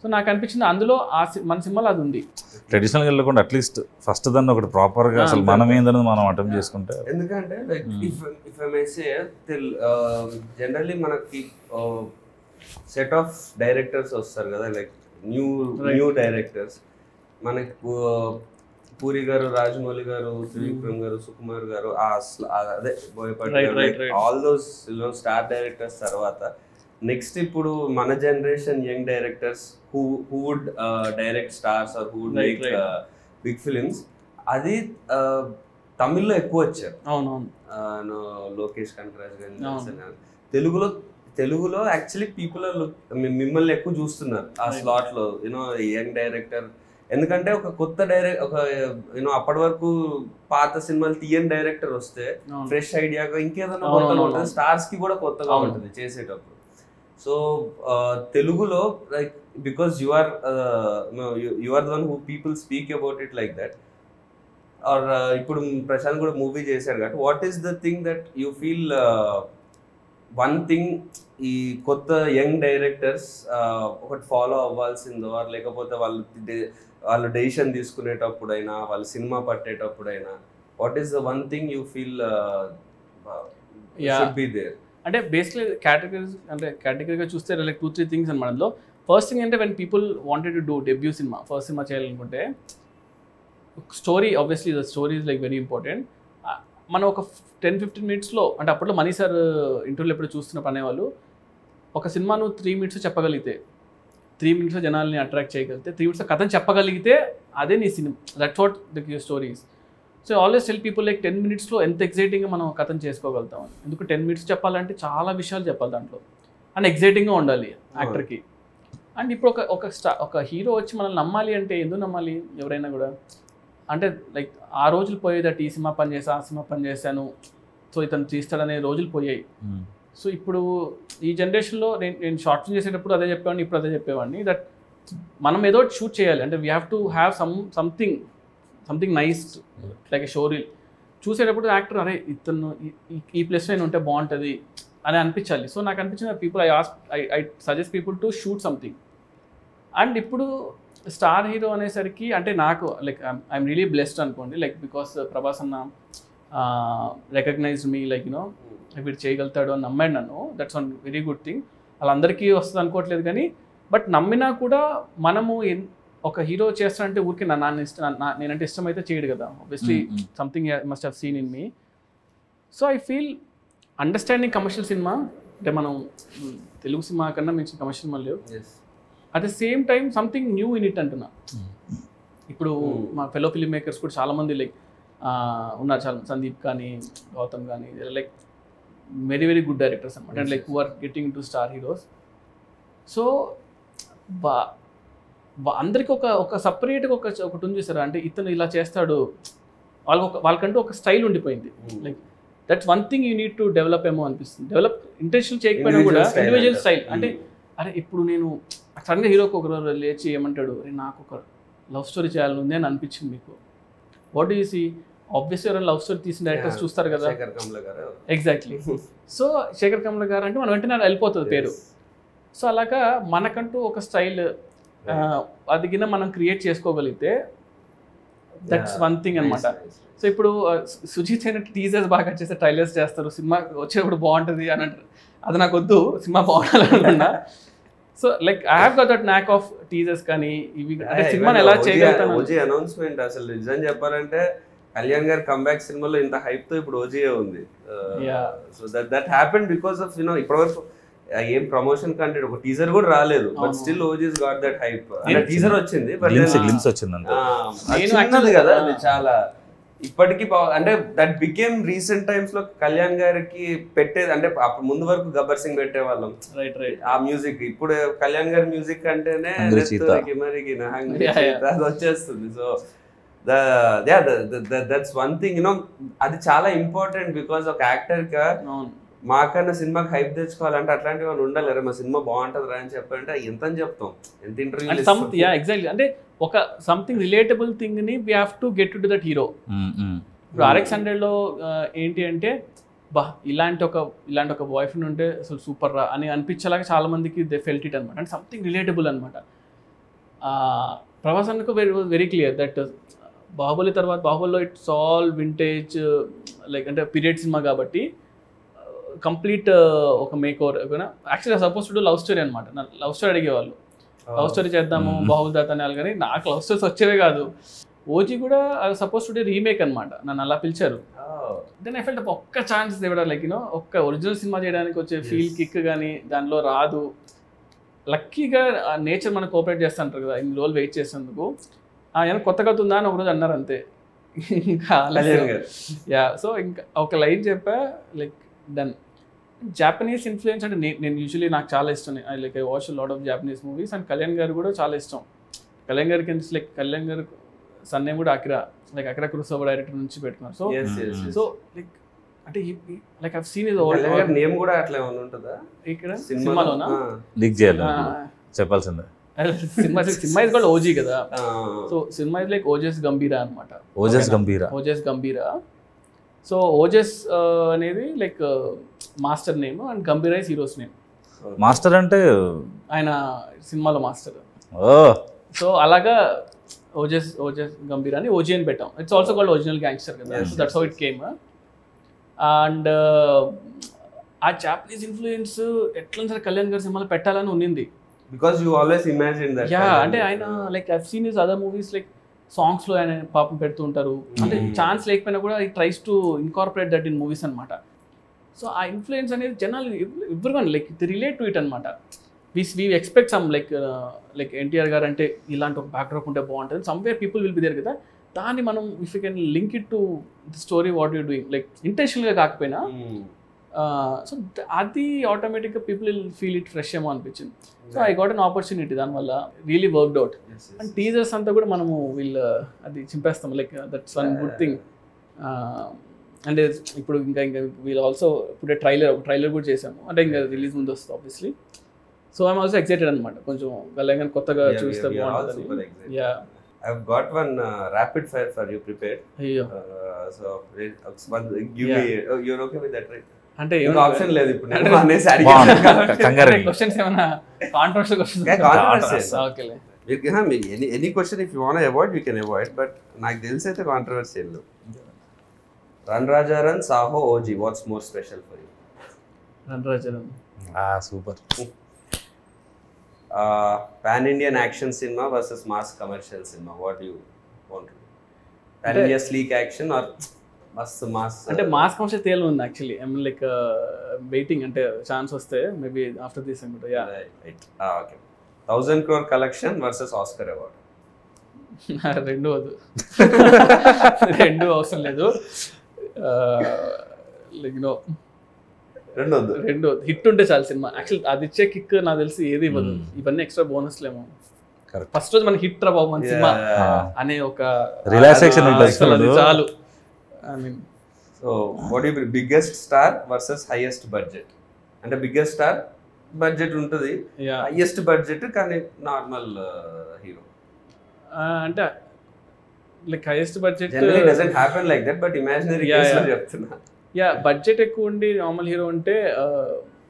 సో నాకు అనిపించింది అందులో మన సినిమాలో అది ఉంది. ట్రెడిషనల్గా వెళ్ళకుండా అట్లీస్ట్ ఫస్ట్ దాన్ని ఒకటి ప్రాపర్గా అసలు మనం ఏందని మనం అటెంప్ట్ చేసుకుంటే. ఎందుకంటే like if I may say generally మనకి సెట్ ఆఫ్ డైరెక్టర్స్ వస్తారు కదా, లైక్ న్యూ డైరెక్టర్స్. మనకి పూరి గారు, రాజమౌళి గారు, త్రివిక్రమ్ గారు, సుకుమార్ గారు, అదే బోయపాటి గారు, ఆల్ దోస్ స్టార్ డైరెక్టర్స్ తర్వాత నెక్స్ట్ ఇప్పుడు మన generation young directors who would direct stars or who would make big films. అది తమిళ్లో ఎక్కువ వచ్చారు. అవునవును, లోకేష్ కనకరాజ్ గారు. తెలుగులో యాక్చువల్లీ పీపుల్ మిమ్మల్ని ఎక్కువ చూస్తున్నారు ఆ స్లాట్ లో, యూనో యంగ్ డైరెక్టర్. ఎందుకంటే ఒక కొత్త అప్పటి వరకు పాత సినిమాలు తీయని డైరెక్టర్ వస్తే ఫ్రెష్ ఐడియాగా ఇంకేదైనా కొత్తగా ఉంటుంది, స్టార్స్ కి కూడా కొత్తగా ఉంటుంది చేసేటప్పుడు. సో తెలుగులో like because you are the one who people speak about it like that. Or ఇప్పుడు ప్రశాంత్ కూడా మూవీ చేశారు కాబట్టి what is the thing that you feel one thing ఈ కొత్త యంగ్ డైరెక్టర్స్ ఒకటి ఫాలో అవ్వాల్సిందో, లేకపోతే వాళ్ళు డెసిషన్ తీసుకునేటప్పుడైనా, వాళ్ళు సినిమా పట్టేటప్పుడైనా, what is the one thing you feel should be there? అంటే బేసిక్లీ కేటగిరీగా చూస్తే లైక్ 2-3 థింగ్స్ అనమాట. అందులో ఫస్ట్ థింగ్ అంటే when people wanted to do debut cinema, first cinema చేయాలనుకుంటే story, obviously the story is like very important. మనం ఒక 10-15 మినిట్స్లో, అంటే అప్పట్లో మనీ సార్ ఇంటర్వ్యూలో ఎప్పుడు చూస్తున్నప్పుడు అనేవాళ్ళు, ఒక సినిమా నువ్వు 3 మినిట్స్ చెప్పగలిగితే, 3 మినిట్స్లో జనాల్ని అట్రాక్ట్ చేయగలిగితే, 3 మినిట్స్లో కథను చెప్పగలిగితే అదే నీ cinema. That's what the stories. So always tell people like 10 మినిట్స్లో ఎంత ఎగ్జైటింగ్గా మనం కథను చేసుకోగలుగుతాం. ఎందుకు 10 మినిట్స్ చెప్పాలంటే చాలా విషయాలు చెప్పాలి దాంట్లో, అండ్ ఎగ్జైటింగ్గా ఉండాలి యాక్టర్కి. అండ్ ఇప్పుడు ఒక హీరో వచ్చి మనల్ని నమ్మాలి అంటే ఎందుకు నమ్మాలి ఎవరైనా కూడా? అంటే లైక్ ఆ రోజులు పోయేదట, ఈ సినిమా పని చేసా, ఆ సినిమా పని చేశాను, సో ఇతను తీస్తాడనే రోజులు పోయాయి. సో ఇప్పుడు ఈ జనరేషన్లో నేను షార్ట్ ఫిల్మ్ చేసేటప్పుడు అదే చెప్పేవాడిని, ఇప్పుడు అదే చెప్పేవాడిని, దట్ మనం ఏదో షూట్ చేయాలి అంటే we have to have something nice like a show reel. చూసేటప్పుడు యాక్టర్ అరే ఇతను ఈ ప్లేస్లో నేను ఉంటే బాగుంటుంది అని అనిపించాలి. సో నాకు అనిపించిన people I suggest people to shoot something. And ఇప్పుడు స్టార్ హీరో అనేసరికి అంటే నాకు లైక్ ఐఎమ్ రియలీ బ్లెస్డ్ అనుకోండి, లైక్ బికాస్ ప్రభాస్ అన్న రికగ్నైజ్డ్ మీ, లైక్ యూనో వీడు చేయగలుగుతాడు అని నమ్మాడు నన్ను. That's one very good thing. వాళ్ళందరికీ వస్తుంది అనుకోవట్లేదు కానీ, బట్ నమ్మినా కూడా మనము ఒక హీరో చేస్తానంటే ఊరికి నేనంటే ఇష్టమైతే చేయడు కదా, obviously something must have seen in me. So I feel understanding commercial cinema అంటే మనం తెలుగు సినిమా కన్నా మించిన కమర్షియల్ సినిమా లేవు. At the same time something new in it అంటున్నా. ఇప్పుడు మా ఫెలో ఫిల్మ్ మేకర్స్ కూడా చాలామంది లైక్ ఉన్నారు, చాలా సందీప్ కానీ గౌతమ్ కానీ like very very good directors అనమాట, and like who are getting to star heroes. So అందరికి ఒక సపరేట్గా ఒకటి ఉంది చూసారా, అంటే ఇతను ఇలా చేస్తాడు, వాళ్ళకంటూ ఒక స్టైల్ ఉండిపోయింది. Like that's one thing you need to develop ఏమో అనిపిస్తుంది. డెవలప్ ఇంటెన్షనల్ చేయకపోయినా కూడా ఇండివిజువల్ స్టైల్. అంటే అరే ఇప్పుడు నేను సడన్గా హీరోకి ఒకరు లేచి ఏమంటాడు, అరే నాకు ఒక లవ్ స్టోరీ చేయాలని ఉంది అని అనిపించింది మీకు, what do you see? Obviously ఎవరైనా లవ్ స్టోరీ తీసిన డైరెక్టర్స్ చూస్తారు కదా. ఎగ్జాక్ట్లీ. సో శేఖర్ కమల గారు అంటే మనం వెంటనే వెళ్ళిపోతుంది పేరు. సో అలాగా మనకంటూ ఒక స్టైల్ అది కింద మనం క్రియేట్ చేసుకోగలిగితే దట్స్ వన్ థింగ్ అనమాట. సో ఇప్పుడు సుజిత్ అయినట్టు టీజర్స్ బాగా చేస్తే ట్రైలర్స్ చేస్తారు, సినిమా వచ్చేటప్పుడు బాగుంటుంది అని అంటారు. అది నాకు వద్దు, సినిమా బాగుండాలనుకున్నా. So like I have got that knack of teasers కానీ ఇవి అంటే సినిమాని ఎలా చేయగలుగుతాను. ఓజీ అనౌన్స్మెంట్ అసలు నిజం చెప్పాలంటే కళ్యాణ్ గారి కంబ్యాక్ సినిమాలో ఇంత హైప్ తో ఇప్పుడు ఓజీఏ ఉంది. So that happened because of you know ఇప్పటివరకు ఏం ప్రమోషన్ కంటే ఒక టీజర్ కూడా రాలేదు, but still OGs got that hype. అంటే టీజర్ వచ్చింది బట్ గ్లిమ్స్ వచ్చింది కదా, అది చాలా ఇప్పటికీ అంటే దట్ బికేమ్ రీసెంట్ టైమ్స్ లో కళ్యాణ్ గారికి పెట్టేది. అంటే అప్పుడు ముందు వరకు గబ్బర్ సింగ్ పెట్టేవాళ్ళం ఆ మ్యూజిక్, ఇప్పుడు కళ్యాణ్ గారి మ్యూజిక్ అంటేనే అది వచ్చేస్తుంది. So that's one thing you know, అది చాలా ఇంపార్టెంట్. బికాస్ ఒక యాక్టర్ గా మాకన్నా సినిమాకి హైప్ తెచ్చుకోవాలంటే అట్లాంటివి వాళ్ళు ఉండాలి. మా సినిమా బాగుంటుంది రా అని చెప్పాలంటే ఎంత అని చెప్తాం, ఎంత ఇంటర్వ్యూ. ఎగ్జాక్ట్లీ, అంటే ఒక సంథింగ్ రిలేటబుల్ థింగ్ ని we have to get to that hero. ఇప్పుడు RX100లో ఏంటి అంటే బా ఇలాంటి ఒక బాయ్ ఫ్రెండ్ ఉంటే అసలు సూపర్ రా అని అనిపించేలాగా చాలా మందికి దే ఫెల్ట్ ఇట్ అనమాట. అంటే సంథింగ్ రిలేటబుల్ అనమాట. ప్రభాస్ అన్నకు వెరీ క్లియర్ దట్ బాహుబలి తర్వాత బాహుబలిలో ఇట్స్ ఆల్ వింటేజ్ లైక్ అంటే పీరియడ్ సినిమా కాబట్టి కంప్లీట్ ఒక మేక్ ఓవర్. యాక్చువల్గా సపోజ్ టు లవ్ స్టోరీ అనమాట. లవ్ స్టోరీ అడిగేవాళ్ళు, లవ్ స్టోరీ చేద్దాము బాహుబలి తర్వాత అనేవాళ్ళు, కానీ నాకు లవ్ స్టోరీస్ వచ్చేవే కాదు. ఓజీ కూడా సపోజ్ టు రీమేక్ అనమాట, నన్ను అలా పిలిచారు. దెన్ ఐ ఫెల్ట్ ఒక్క ఛాన్స్ ఇవ్వడం లైక్ యూనో ఒక్క ఒరిజినల్ సినిమా చేయడానికి వచ్చే ఫీల్ కిక్ కానీ దానిలో రాదు. లక్కీగా నేచర్ మనకు కోఆపరేట్ చేస్తుంటారు కదా, ఇన్ని రోజులు వెయిట్ చేసేందుకు. ఏమైనా కొత్తగా ఉందా అని ఒకరోజు అన్నారు అంతే. ఇంకా సో ఇంకా ఒక లైన్ చెప్పా లైక్ డన్. జాపనీస్ ఇన్ఫ్లుయెన్స్ అంటే నేను యూజువలీ నాకు చాలా ఇష్టం. I watch lot of Japanese movies. And Kalyan గారు కూడా చాలా ఇష్టం. కళ్యాణ్ గారికి లైక్ కళ్యాణ్ గారు సన్ నేమ్ కూడా అకిరా కురోసావా డైరెక్టర్ నుంచి పెట్టుకున్నారు. సో లైక్ అంటే like I have seen his old name కూడా అట్లా ఏమైనా ఉంటుందా ఇక్కడ సినిమాలోనా? లీక్ చేయాలి చెప్పాల్సిందే. సినిమా ఇస్ కాల్డ్ ఓజీ కదా. So cinema is like Ojas గంభీరా అనమాట. ఓజస్ గంభీరా. సో ఓజస్ అనేది like master name and గంభీరా is heroes name. Master అంటే ఆయన సినిమాలో మాస్టర్. సో అలాగా ఓజస్ గంభీరా అని ఓజీ అని పెట్టాం. It's also called original gangster కదా. So that's how it came. And ఆ జాపనీస్ ఇన్ఫ్లుయెన్స్ ఎట్లా సరే కళ్యాణ్ గారి సినిమాలో పెట్టాలని ఉన్నింది. Because you always imagine that. Yeah, అంటే ఆయన like I've seen his other movies like సాంగ్స్లో ఆయన పాపం పెడుతూ ఉంటారు. అంటే ఛాన్స్ లేకపోయినా కూడా ఈ tries to incorporate that in movies అనమాట. సో ఆ ఇన్ఫ్లుయెన్స్ అనేది జనాలు everyone like the relate to it అనమాట. We expect some like NTR garu అంటే ఇలాంటి ఒక బ్యాక్డ్రాప్ ఉంటే బాగుంటుంది. Somewhere people will be there కదా. దాన్ని మనం if you can link it to the story what you doing like ఇంటెన్షనల్గా కాకపోయినా సో అది ఆటోమేటిక్గా people will feel it fresh ఏమో అనిపించింది. So I got an opportunity, దానివల్ల really worked out. And teasers అంతా కూడా మనము అది చింపేస్తాం like that's one good thing. అంటే ఇప్పుడు ఇంకా వీళ్ళు ఆల్సో ఇప్పుడే ట్రైలర్ కూడా చేసాము, అంటే ఇంకా రిలీజ్ ముందు వస్తుంది obviously. So I'm also excited అనమాట, కొంచెం వెళ్ళగానే కొత్తగా చూస్తే బాగుంటుంది. Yeah, I've got one rapid fire for you prepared. అయ్యో, So give me. You're okay with that, right? అంటే ఇంకా ఆప్షన్ లేదు ఇప్పుడు నేను బాగుంది. క్వశ్చన్స్ ఏమైనా కాంట్రవర్షియల్ క్వశ్చన్స్? ఓకేలే, any question if you want avoid you can avoid, but నాకు తెలిసి అయితే కాంట్రవర్సీ లేదు. Run Raja run, Saaho, OG, what's more special for you? Run Raja run. Super. Pan Indian action సినిమా వర్సెస్ మాస్ కమర్షియల్ సినిమా, what you want? Pan India sleek action or మస్త్ mass? అంటే mass commercial తేలు ఉంది actually. I mean like waiting, అంటే chance వస్తే maybe after this అనుకుంటా. Yeah, okay. 1000 crore collection versus Oscar award? రెండు వద్దు, రెండు అవసరం లేదు. లైక్ నో, రెండు హిట్ ఉంటే చాలు సినిమా. యాక్చువల్ అది ఇచ్చే కిక్ నాకు తెలిసి ఏది ఇవ్వదు. ఇవన్నీ ఎక్స్ట్రా బోనస్లేమో. ఫస్ట్ రోజు మనకి హిట్ రా బాబు మన సినిమా అనే ఒక రిలాక్సేషన్ ఉంటుంది చాలు. I mean, so what you biggest star versus highest budget? అంటే బిగ్గెస్ట్ స్టార్ బడ్జెట్ ఉంటుంది, హైయెస్ట్ బడ్జెట్ కానీ నార్మల్ హీరో. అంటే like highest budget doesn't happen like that, but imaginary case లో చెప్తున్నా. యా, బడ్జెట్ ఎక్కువ ఉండి నార్మల్ హీరో అంటే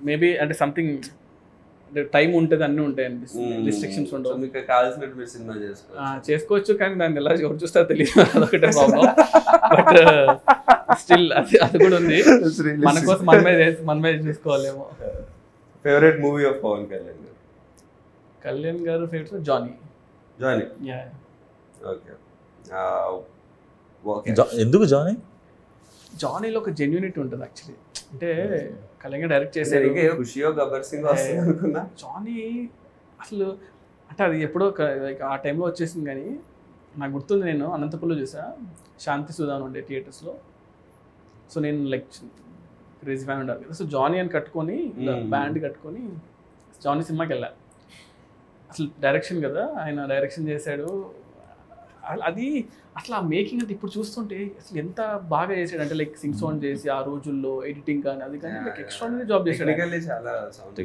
maybe అంటే సంథింగ్ టైం ఉంటుంది, అన్నీ ఉంటాయి అనిపిస్తుంది, రిస్ట్రిక్షన్స్ ఉండవు. మీకు కావాల్సినట్టు మీరు సినిమా చేసుకోవచ్చు, కానీ దాన్ని ఎలా ఎవరు చూస్తారో తెలియదు, అదొకటే ప్రాబ్లం. బట్ స్టిల్ అది కూడా ఉంది, మన కోసం మన మీద చూసుకోవాలేమో. Favourite movie of Pawan Kalyan garu? Kalyan garu favourite Johnny. Yeah, okay. ఎందుకు జానీ? జానీలో ఒక జెన్యూనిటీ ఉంటుంది యాక్చువల్లీ. అంటే కళ్యాణ్ డైరెక్ట్ చేశారు, ఖుషియో గబ్బర్ సింగ్ వస్తుంది అనుకున్నా. జానీ అసలు అంటే అది ఎప్పుడో ఆ టైంలో వచ్చేసింది, కానీ నాకు గుర్తుంది, నేను అనంతపురంలో చూసా, శాంతి సుధాన్ ఉండే థియేటర్స్లో. సో నేను లైక్ క్రేజీ ఫ్యాన్ ఉండాలి కదా, సో జానీ అని కట్టుకొని బ్యాండ్ కట్టుకొని జానీ సినిమాకి వెళ్ళాను. అసలు డైరెక్షన్ కదా, ఆయన డైరెక్షన్ చేశాడు. అది అసలు ఆ మేకింగ్ అంటే ఇప్పుడు చూస్తుంటే అసలు ఎంత బాగా చేశాడు అంటే, లైక్ సింగ్ సౌండ్ చేసి ఆ రోజుల్లో ఎడిటింగ్ కానీ అది కానీ లైక్ ఎక్స్ట్రాడినరీ జాబ్ చేశాడు.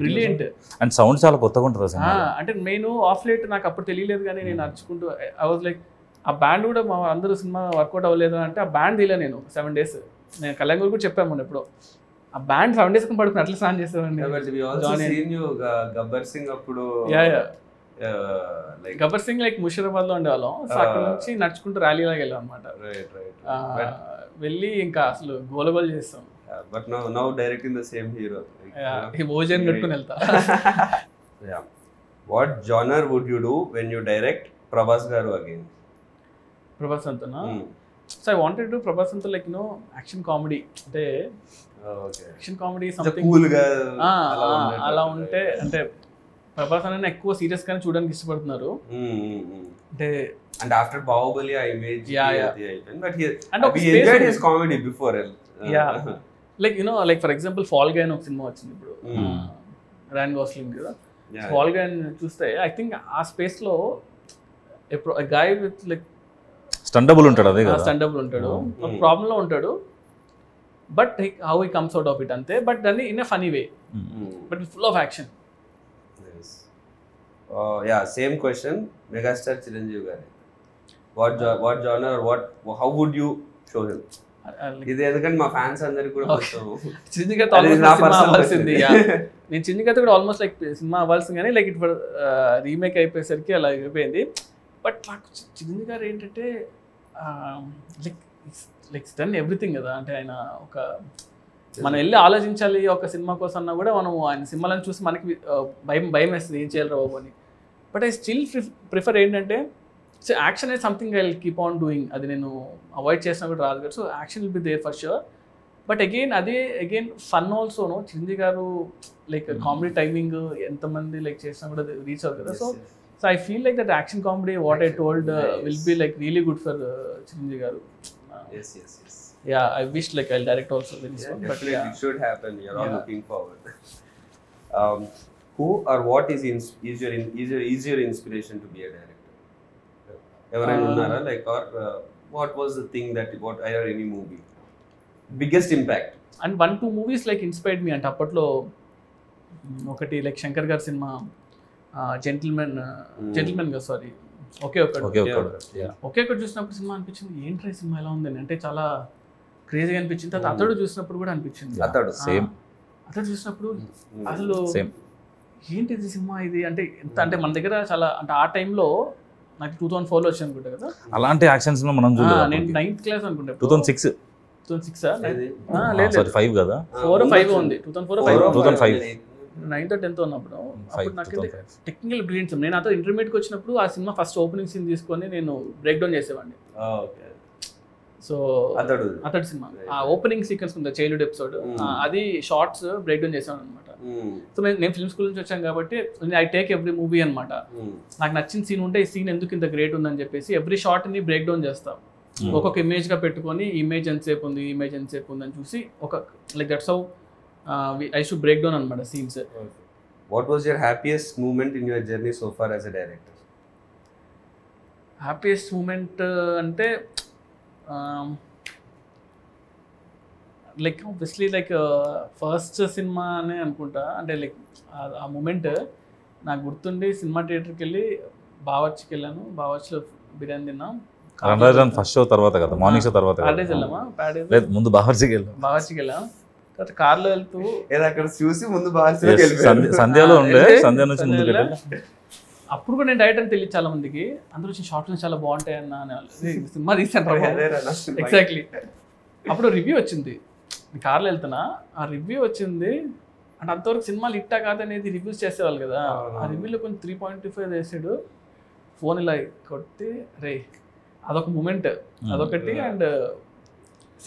బ్రిలియంట్. అండ్ సౌండ్ చాలా కొత్తగా ఉంటుంది. అంటే నేను ఆఫ్ లైట్ నాకు అప్పుడు తెలియలేదు, కానీ నేను నడుచుకుంటూ ఐ వాజ్ లైక్ ఆ బ్యాండ్ కూడా మా అందరూ సినిమా వర్కౌట్ అవ్వలేదు అంటే ఆ బ్యాండ్ తీయలే నేను 7 days. నేను కళ్యాణ్ గారు కూడా చెప్పాము మొన్న ఎప్పుడో, ఆ బ్యాండ్ 7 days పడుకుని అట్లా స్నాన్ చేసేవాడిని. గబ్బర్ సింగ్ అప్పుడు గబ్బర్ సింగ్ లైక్ ముషీరాబాద్ లో ఉండేవాళ్ళం. సో అక్కడ నుంచి నడుచుకుంటూ ర్యాలీ లాగా వెళ్ళాం అనమాట. వెళ్ళి ఇంకా అసలు గోలగోలు చేస్తాం. But now directing the same hero, ఓజన్ కట్టుకుని వెళ్తా. What genre would you do when you direct Prabhas garu again? Prabhas అంతనా? So I wanted to Prabhas అంతా లైక్ నో యాక్షన్ కామెడీ, అంటే యాక్షన్ కామెడీ సంథింగ్ అలా ఉంటే. అంటే ప్రభాస్ అనే ఎక్కువ సీరియస్ గానే చూడడానికి ఇష్టపడుతున్నారు. అంటే ఆఫ్టర్ బాహుబలి ఆ image but and we enjoyed his comedy before. Like you know like for example fall guy అని ఒక సినిమా వచ్చింది ఇప్పుడు, రాయన్ గోస్లింగ్ కదా. ఫాల్ గై చూస్తే ఐ థింక్ ఆ స్పేస్ లో ఎప్పుడు గాయ్ విత్ లైక్ స్టండబుల్ ఉంటాడు, అదే కదా, స్టండబుల్ ఉంటాడు, ప్రాబ్లం లో ఉంటాడు, but how he comes out of it అంతే. బట్ దాన్ని in a funny way, but full of action. Same question, megastar Chiranjeevi గారి what genre or how would you show him? ఇది ఎందుకంటే మా ఫ్యాన్స్ అందరికి కూడా చిరంజీవి అవ్వాల్సింది. నేను చిరంజీవి కూడా ఆల్మోస్ట్ లైక్ సినిమా అవ్వాల్సింది, కానీ లైక్ ఇప్పుడు రీమేక్ అయిపోయేసరికి అలా అయిపోయింది. బట్ నాకు చిరంజీవి గారు ఏంటంటే లైక్ డన్ ఎవ్రీథింగ్ కదా. అంటే ఆయన ఒక మనం వెళ్ళి ఆలోచించాలి ఒక సినిమా కోసం అన్నా కూడా మనం ఆయన సినిమాలను చూసి మనకి భయం వేస్తుంది, ఏం చేయాలి బాబు అని. బట్ ఐ స్టిల్ ప్రిఫర్ ఏంటంటే, సో యాక్షన్ అనేది something I will keep on doing. అది నేను అవాయిడ్ చేసినా కూడా రాదు కదా. So action will be there for sure. But again fun ఆల్సోను. Chiranjeevi garu like comedy timing ఎంతమంది లైక్ చేసినా కూడా రీచ్ అవుతుంది కదా. So I feel like that action comedy what I told will be like really good for Chiranjeevi garu. Yes. Yeah, I wish like I'll direct also very soon. But yeah, it should happen. You're all looking forward. Who or what is your inspiration to be a director? Ever unnara like or what was the thing that what either any movie biggest impact? And 1-2 movies like inspired me అంటే అప్పట్లో ఒకటి like Shankar గారి cinema gentlemen కదా sorry ఒకే ఒకటి చూసినప్పుడు cinema అనిపించింది ఏంట్రా cinema ఎలా ఉందని, అంటే చాలా క్రేజీగా అనిపించింది. తర్వాత అతడు చూసినప్పుడు కూడా అనిపించింది. అతడు చూసినప్పుడు అసలు ఏంటిది సినిమా ఇది అంటే ఎంత అంటే మన దగ్గర చాలా అంటే ఆ టైంలో నాకు 2004లో వచ్చి అనుకుంటా కదా అలాంటి యాక్షన్ సినిమా మనం చూడలేదు. నేను 9th క్లాస్ అనుకుంటా. 2006 లేదు 5 కదా 4-5 ఉంది 2005 9th or 10th ఉన్నప్పుడు. అప్పుడు నాకు టెక్నికల్ బ్రిలియన్స్. నేను అతను ఇంటర్మీడియట్కి వచ్చినప్పుడు ఆ సినిమా ఫస్ట్ ఓపెనింగ్ సీన్ తీసుకొని నేను బ్రేక్ డౌన్ చేసేవాడిని. సో అతడు సినిమా ఆ ఓపెనింగ్ సీక్వెన్స్ ఉంది చైల్డ్హుడ్ ఎపిసోడ్, అది షార్ట్స్ బ్రేక్ డౌన్ చేసాను అనమాట. సో నేను ఫిల్మ్ స్కూల్ నుంచి వచ్చాను కాబట్టి ఐ టేక్ ఎవ్రీ మూవీ అనమాట. నాకు నచ్చిన సీన్ ఉంటే ఈ సీన్ ఎందుకు ఇంత గ్రేట్ ఉందని చెప్పేసి ఎవ్రీ షార్ట్ ని బ్రేక్ డౌన్ చేస్తాం. ఒక్కొక్క ఇమేజ్ గా పెట్టుకొని ఇమేజ్ ఎంతసేపు ఉంది అని చూసి ఒక like that's how I should break down అనమాట scenes. What was your happiest moment in your journey so far as a director? Happiest moment అంటే like obviously like first cinema అనే అనుకుంటా. అంటే లైక్ ఆ మూమెంట్ నాకు గుర్తుండి సినిమా థియేటర్కి వెళ్ళి బావర్చికి వెళ్ళాను. బావర్చిలో బిర్యానీ తిన్నాం. ఫస్ట్ షో తర్వాత కదా, మార్నింగ్ షో తర్వాత ప్యాడేజ్ వెళ్ళామా? లేదు ముందు బావర్చికి వెళ్ళాం. తర్వాత కార్లో వెళ్తూ అక్కడ చూసి ముందు సంధ్యలో ఉండే సంధ్య నుంచి ముందుకు వెళ్ళాను. అప్పుడు కూడా నేను డైరెక్ట్ అని తెలియదు చాలా మందికి. అందరూ వచ్చి షార్ట్స్ చాలా బాగుంటాయి అన్న సినిమా తీసాను. ఎగ్జాక్ట్లీ అప్పుడు రివ్యూ వచ్చింది. కార్లో వెళ్తున్నా ఆ రివ్యూ వచ్చింది. అంటే అంతవరకు సినిమాలు ఇట్టా కాదనేది రివ్యూస్ చేసేవాళ్ళు కదా. ఆ రివ్యూలో కొంచెం 3.25 వేసాడు. ఫోన్ ఇలా కొట్టి రే అదొక మూమెంట్ అదొకటి. అండ్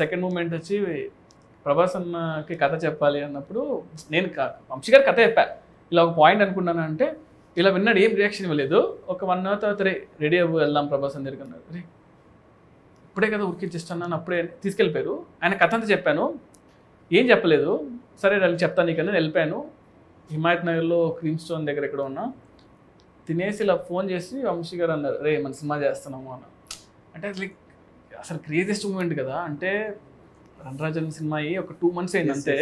సెకండ్ మూమెంట్ వచ్చి ప్రభాస్ అన్నకి కథ చెప్పాలి అన్నప్పుడు నేను వంశీ గారి కథ చెప్పా. ఇలా ఒక పాయింట్ అనుకున్నాను అంటే ఇలా విన్నాడు, ఏం రియాక్షన్ ఇవ్వలేదు. ఒక 1 hour తర్వాత రెడీ అవ్వు వెళ్దాం ప్రభాస్ అని దగ్గరికి అన్నారు. రే ఇప్పుడే కదా ఉరికిచ్చిస్తున్నాను, అప్పుడే తీసుకెళ్ళిపోయారు. ఆయన కథ అంతా చెప్పాను, ఏం చెప్పలేదు. సరే వెళ్ళి చెప్తాను నీకన్నా వెళ్ళిపోయాను. హిమాయత్ నగర్లో క్రీమ్ స్టోన్ దగ్గర ఎక్కడ ఉన్నా తినేసి ఇలా ఫోన్ చేసి వంశీ గారు అన్నారు, రే మన సినిమా చేస్తున్నాము అన్న. అంటే లైక్ అసలు క్రేజియస్ట్ మూమెంట్ కదా. అంటే రణరాజన్ సినిమా అయ్యి ఒక 2 months అయింది అంతే.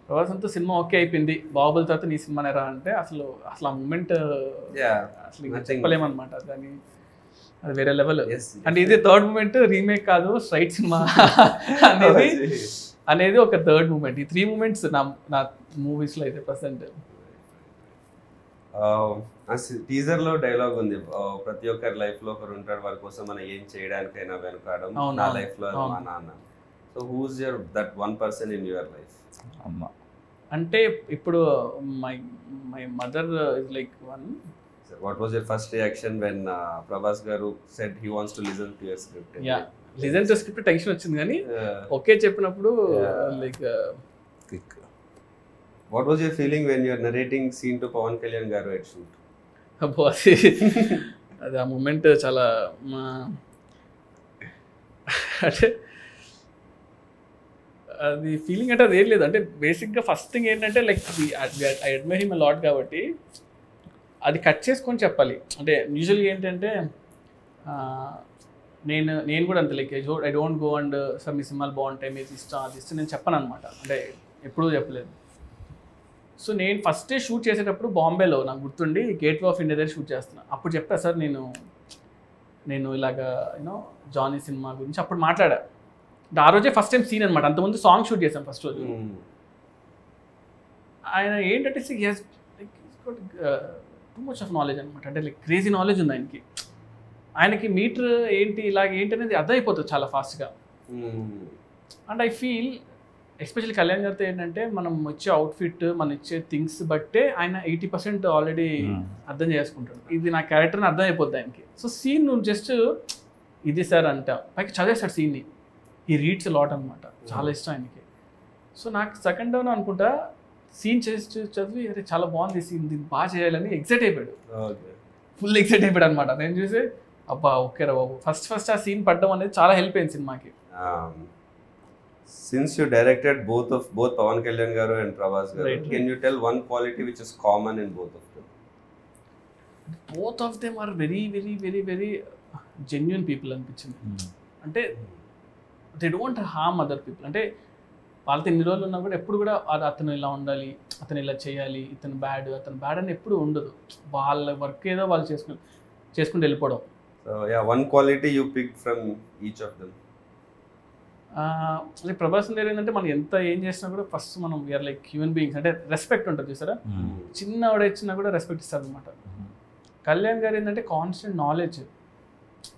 ప్రభాస్ అంతా సినిమా ఓకే అయిపోయింది, బాహుబలి తర్వాత నీ సినిమానే రా అంటే అసలు ఆ మూమెంట్ అసలు చెప్పలేమన్నమాట. దాన్ని అది వేరే లెవెల్. అంటే ఇది థర్డ్ మూమెంట్, రీమేక్ కాదు స్ట్రైట్ సినిమా అనేది ఒక థర్డ్ మూమెంట్. ఈ 3 moments నా మూవీస్లో అయితే ప్రజెంట్. టీజర్ లో డైలాగ్ ఉంది, ప్రతి ఒక్కరి లైఫ్ లో ఒకరు ఉంటాడు వారి కోసం మనం ఏం చేయడానికైనా వెనుకాడం, నా లైఫ్ లో మా నాన్న. So who's your that one person in your life? అమ్మ అంటే ఇప్పుడు my mother is like one. What was your first reaction when Prabhas garu said he wants to listen to your script? Yeah, listen to script tension వచ్చింది కానీ okay చెప్పినప్పుడు like what was your feeling when you are narrating scene to Pawan Kalyan garu at shoot? అబ్బో అది ఆ moment చాలా అంటే అది feeling అంటే అది ఏం లేదు. అంటే బేసిక్గా ఫస్ట్ థింగ్ ఏంటంటే like I admire him a lot కాబట్టి అది కట్ చేసుకొని చెప్పాలి. అంటే యూజువల్గా ఏంటంటే నేను కూడా అంతే like I don't go and sir మీ సినిమాలు బాగుంటాయి మీరు ఇష్టం అది ఇష్టం నేను చెప్పను అనమాట. అంటే ఎప్పుడూ చెప్పలేదు. సో నేను ఫస్ట్ డే షూట్ చేసేటప్పుడు బాంబేలో నాకు గుర్తుండి గేట్వే ఆఫ్ ఇండియా దగ్గర షూట్ చేస్తున్నాను. అప్పుడు చెప్పా సార్ నేను ఇలాగా యూనో జానీ సినిమా గురించి అప్పుడు మాట్లాడా. ఆ రోజే ఫస్ట్ టైం సీన్ అనమాట. అంతకుముందు సాంగ్ షూట్ చేశాను ఫస్ట్ రోజు. ఆయన ఏంటంటే టూ మచ్ ఆఫ్ నాలెడ్జ్ అనమాట. అంటే లైక్ క్రేజీ నాలెడ్జ్ ఉంది ఆయనకి మీటర్ ఏంటి ఇలాగ ఏంటి అనేది అర్థమైపోతుంది చాలా ఫాస్ట్గా. And I feel especially Kalyan గారితో ఏంటంటే మనం వచ్చే అవుట్ఫిట్ మనం ఇచ్చే థింగ్స్ బట్టే ఆయన 80% ఆల్రెడీ అర్థం చేసుకుంటాడు. ఇది నా క్యారెక్టర్ని అర్థం అయిపోద్ది ఆయనకి. సో సీన్ నువ్వు జస్ట్ ఇది సార్ అంట పైకి చదివేస్తాడు సీన్ని. ఈ రీడ్స్ లాట్ అనమాట, చాలా ఇష్టం ఆయనకి. సో నాకు సెకండ్ డౌన్ అనుకుంటా సీన్ చేసి చదివి అరే చాలా బాగుంది సీన్, దీన్ని బాగా చేయాలని ఎక్సైట్ అయిపోయాడు. ఫుల్ ఎక్సైట్ అయిపోయాడు అనమాట. నేను చూసి అబ్బా ఓకే రా బాబు ఫస్ట్ ఆ సీన్ పడడం అనేది చాలా హెల్ప్ అయింది సినిమాకి. Since you directed both Pawan Kalyan garu and Prabhas garu, right. Can you tell one quality which is common in both of them? Both of them are very very very very genuine people అనిపించింది. అంటే they don't harm other people. అంటే వాళ్ళతో ఎన్ని రోజులు ఉన్నా కూడా ఎప్పుడు కూడా అతను ఇలా ఉండాలి, అతను ఇలా చేయాలి, అతను బ్యాడ్ అని ఎప్పుడు ఉండదు. వాళ్ళ వర్క్ ఏదో వాళ్ళు చేసుకుంటూ వెళ్ళిపోవడం. So yeah, one quality you picked from each of them. అంటే ప్రభాస్ గారు ఏంటంటే మనం ఎంత ఏం చేసినా కూడా ఫస్ట్ మనం వీఆర్ లైక్ హ్యూమన్ బీయింగ్స్. అంటే రెస్పెక్ట్ ఉంటుంది చూసారా, చిన్న ఆవిడ ఇచ్చినా కూడా రెస్పెక్ట్ ఇస్తారు అనమాట. కళ్యాణ్ గారు ఏంటంటే constant knowledge,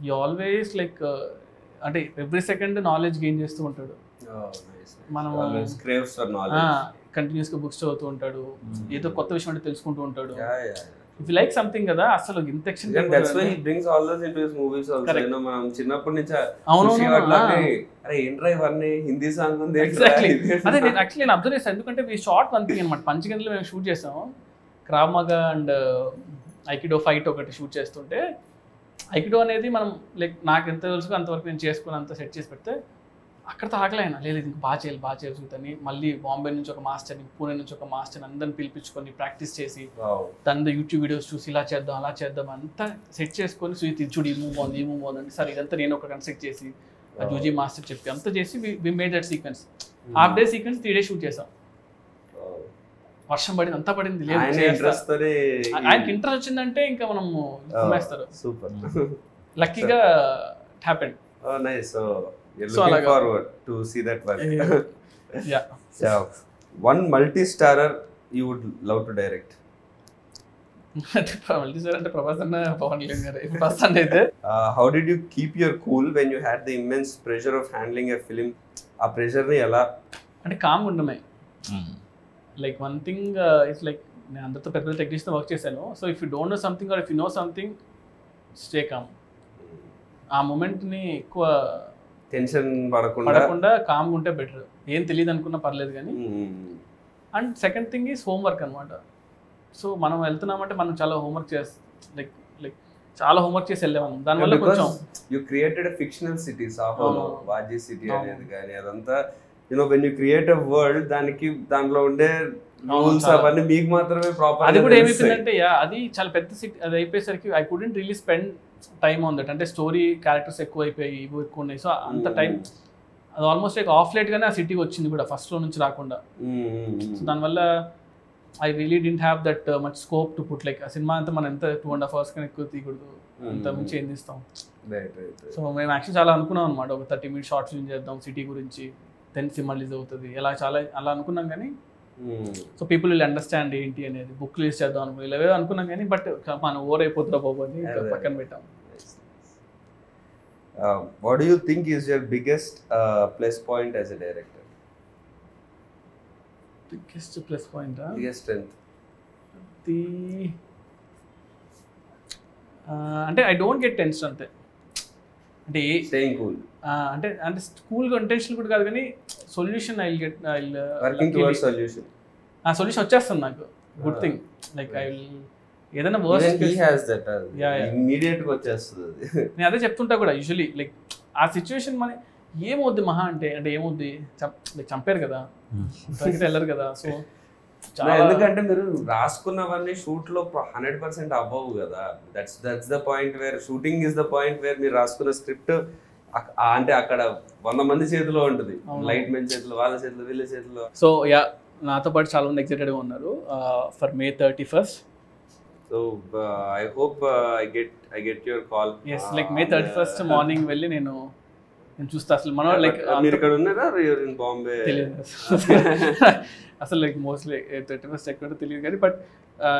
you always like అంటే ఎవ్రీ సెకండ్ నాలెడ్జ్ గెయిన్ చేస్తూ ఉంటాడు. మనం కంటిన్యూస్గా బుక్స్ చదువుతూ ఉంటాడు, ఏదో కొత్త విషయం అంటే తెలుసుకుంటూ ఉంటాడు. ఇఫ్ యు లైక్ సంథింగ్ కదా అసలు ఇంత extent that's why he brings all those into his movies also. నేను మనం చిన్నప్పటి నుంచి అరే ఏంట్రా ఇవన్నీ హిందీ సాంగ్ ఉంది ఎగ్జాక్ట్లీ. అదే నేను యాక్చువల్లీ నేను అబ్జర్వ్ చేస్తాను, ఎందుకంటే ఈ షార్ట్ వన్ థింగ్ అనమాట. పంచగంటలో మేము షూట్ చేసాము, క్రావ్ మగా అండ్ ఐకిడో ఫైట్ ఒకటి షూట్ చేస్తుంటే, ఐకిడో అనేది మనం లైక్ నాకు ఎంత తెలుసు అంతవరకు నేను చేసుకుని అంత సెట్ చేసి పెడితే అక్కడ తాగలేనా లేదు ఇంకా బాగా చేయాలి చూద్దని మళ్ళీ బాంబే నుంచి ఒక మాస్టర్ని, పూణే నుంచి ఒక మాస్టర్ని అందరిని పిలిపించుకొని ప్రాక్టీస్ చేసి దాని యూట్యూబ్ వీడియోస్ చూసి ఇలా చేద్దాం అలా చేద్దాం అంతా సెట్ చేసుకొని సుయిత్ చూడు ఈ మూవ్ బాగుంది అంటే సార్ ఇదంతా నేను ఒక కన్స్ట్రక్ట్ చేసి ఆ జూజీ మాస్టర్ చెప్పి అంతా చేసి we made that sequence. Half day sequence 3 days shoot చేసాం. వర్షం పడింది, అంతా పడింది, లేదు ఆయనకి ఇంట్రెస్ట్ వచ్చిందంటే ఇంకా మనం కుమ్మేస్తారు. సూపర్, లక్కీగా it happened. Oh nice. So you're looking forward to see that work. Yeah. So one multi-starrer you would love to direct. multi-starrer అంటే ప్రభాస్ అన్న పవన్ కళ్యాణ్ గారు ఫస్ట్ అయితే. How did you keep your cool when you had the immense pressure of handling a film? ఆ pressure ని ఎలా అంటే calm ఉండమే. Like one thing it's like నేను అందరితో పెద్ద పెద్ద టెక్నీషియన్తో వర్క్ చేశాను. So if you don't know something or if you know something stay calm. ఆ మూమెంట్ని ఎక్కువ టెన్షన్ పడకుండా కామ్గా ఉంటే బెటర్. ఏం తెలియదు అనుకున్నా పర్లేదు కానీ. And second thing is homework అనమాట. సో మనం వెళ్తున్నామంటే మనం చాలా హోంవర్క్ లైక్ చాలా హోంవర్క్ చేసి వెళ్ళాము. దానివల్ల కొంచెం you created fictional cities Waaji city అనేది కానీ అదంతా when you create a world దాంట్లో ఉండే రూల్స్ అవన్నీ మీకు మాత్రమే ప్రాపర్. అది కూడా ఏమైపోయిందంటే అది చాలా పెద్ద సిటీ. అది అయిపోయేసరికి I couldn't really spend time on that. అంటే స్టోరీ క్యారెక్టర్స్ ఎక్కువ అయిపోయి ఇవి ఎక్కువ ఉన్నాయి. సో అంత టైం అది ఆల్మోస్ట్ లైక్ ఆఫ్ లేట్గానే ఆ సిటీకి వచ్చింది కూడా ఫస్ట్లో నుంచి రాకుండా. సో దానివల్ల I really didn't have that much scope to put like ఆ సినిమా అంతా మనం ఎంత 2.5 hours కన్నా ఎక్కువ తీయకూడదు, అంత మించి ఏం తీస్తాం. సో మేము యాక్చువల్లీ చాలా అనుకున్నాం అనమాట, ఒక 30 minutes షార్ట్ ఫిల్మ్ చేద్దాం సిటీ గురించి, దెన్ సినిమా రిలీజ్ అవుతుంది అలా అనుకున్నాం. కానీ సో పీపుల్ విల్ అండర్స్టాండ్ ఏంటి అనేది, బుక్ రిలీజ్ చేద్దాం అనుకున్నాం, ఇలా అనుకున్నాం కానీ బట్ మనం ఓవర్ అయిపోతుందా బాబు అని పక్కన పెట్టాం. What do you think is your biggest plus point as a director? Biggest plus point? Biggest strength? అంటే ఐ డోంట్ గెట్ టెన్షన్ అంతే. అంటే స్టేయింగ్ కూల్ అంటే కూల్గా ఇంటెన్షన్ కూడా కాదు కానీ సొల్యూషన్ వర్కింగ్ టువర్డ్స్ సొల్యూషన్. ఆ సొల్యూషన్ వచ్చేస్తుంది నాకు. Good thing like I will ఏదైనా వర్స్ట్ ఇమ్మీడియట్ గా వచ్చేస్తుంది. నేను అదే చెప్తుంటా కూడా యూజువలీ లైక్ ఆ సిచ్యువేషన్ మన ఏమవుద్ది మహా అంటే ఏమవుద్ది చంపారు కదా, వెళ్ళరు కదా. సో ఎందుకంటే మీరు రాసుకున్నవన్నీ షూట్ లో 100% అవ్వవు కదా. That's the point where shooting is the point where మీరు రాసుకున్న స్క్రిప్ట్ అంటే అక్కడ 100 మంది చేతిలో ఉంటుంది, లైట్ మెన్ చేతిలో, వాళ్ళ చేతిలో, వీళ్ళ చేతిలో. సో నాతో పాటు చాలా మంది ఎక్సైటెడ్గా ఉన్నారు for May 31st. So I hope I get your call. Yes, like May 31st morning వెళ్ళి నేను చూస్తా. అసలు మనం లైక్ మీరు ఇక్కడ ఉన్నారా, you're in Bombay? అసలు లైక్ మోస్ట్లీ 31st ఎక్కడ తెలియదు కానీ బట్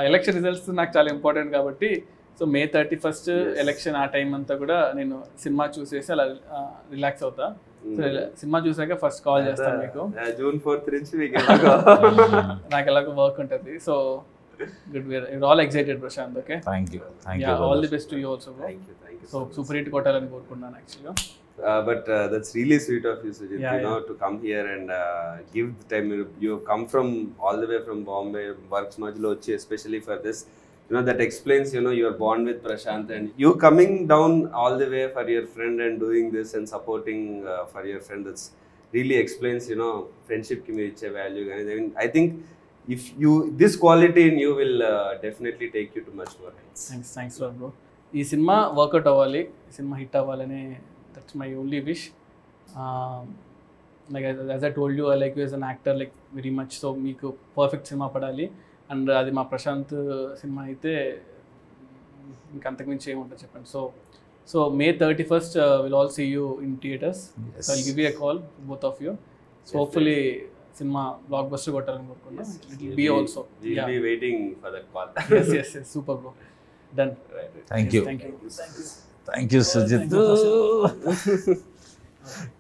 ఎలక్షన్ రిజల్ట్స్ నాకు చాలా ఇంపార్టెంట్ కాబట్టి సో May 31st ఎలక్షన్ ఆ టైం అంతా కూడా నేను సినిమా చూసేసి అలా రిలాక్స్ అవుతా. సో సినిమా చూసాక ఫస్ట్ కాల్ చేస్తాను మీకు. June 4th నుంచి నాకు ఎలాగో వర్క్ ఉంటుంది. So good, we're all excited Prashant. Okay, thank you all the best to you also, bro. Thank you so super hit kotalani korukunnan actually. But that's really sweet of you, Sujit, to come here and give the time. You have come from all the way from Bombay, works majlo vachi especially for this. That explains your bond with Prashant, and you coming down all the way for your friend and doing this and supporting for your friend. That's really explains friendship ki meer iche value. I think if this quality in you will definitely take you to much more heights. Thanks bro. ఈ cinema work out అవ్వాలి, cinema hit అవ్వాలని that's my only wish. Like as I told you I like you as an actor like very much. So మీకు perfect cinema పడాలి, and అది మా Prashanth cinema అయితే ఇంకా అంతకుమించి ఏముంటుంది చెప్పండి. So May 31st will all see you in theatres. So I'll give you a call both of you. So hopefully cinema blockbuster కొట్టాలని కోరుకున్నాం. It will be also. We'll be waiting for that call. yes, super bro. Done. Thank you. Thank you. Thank you, Sujit.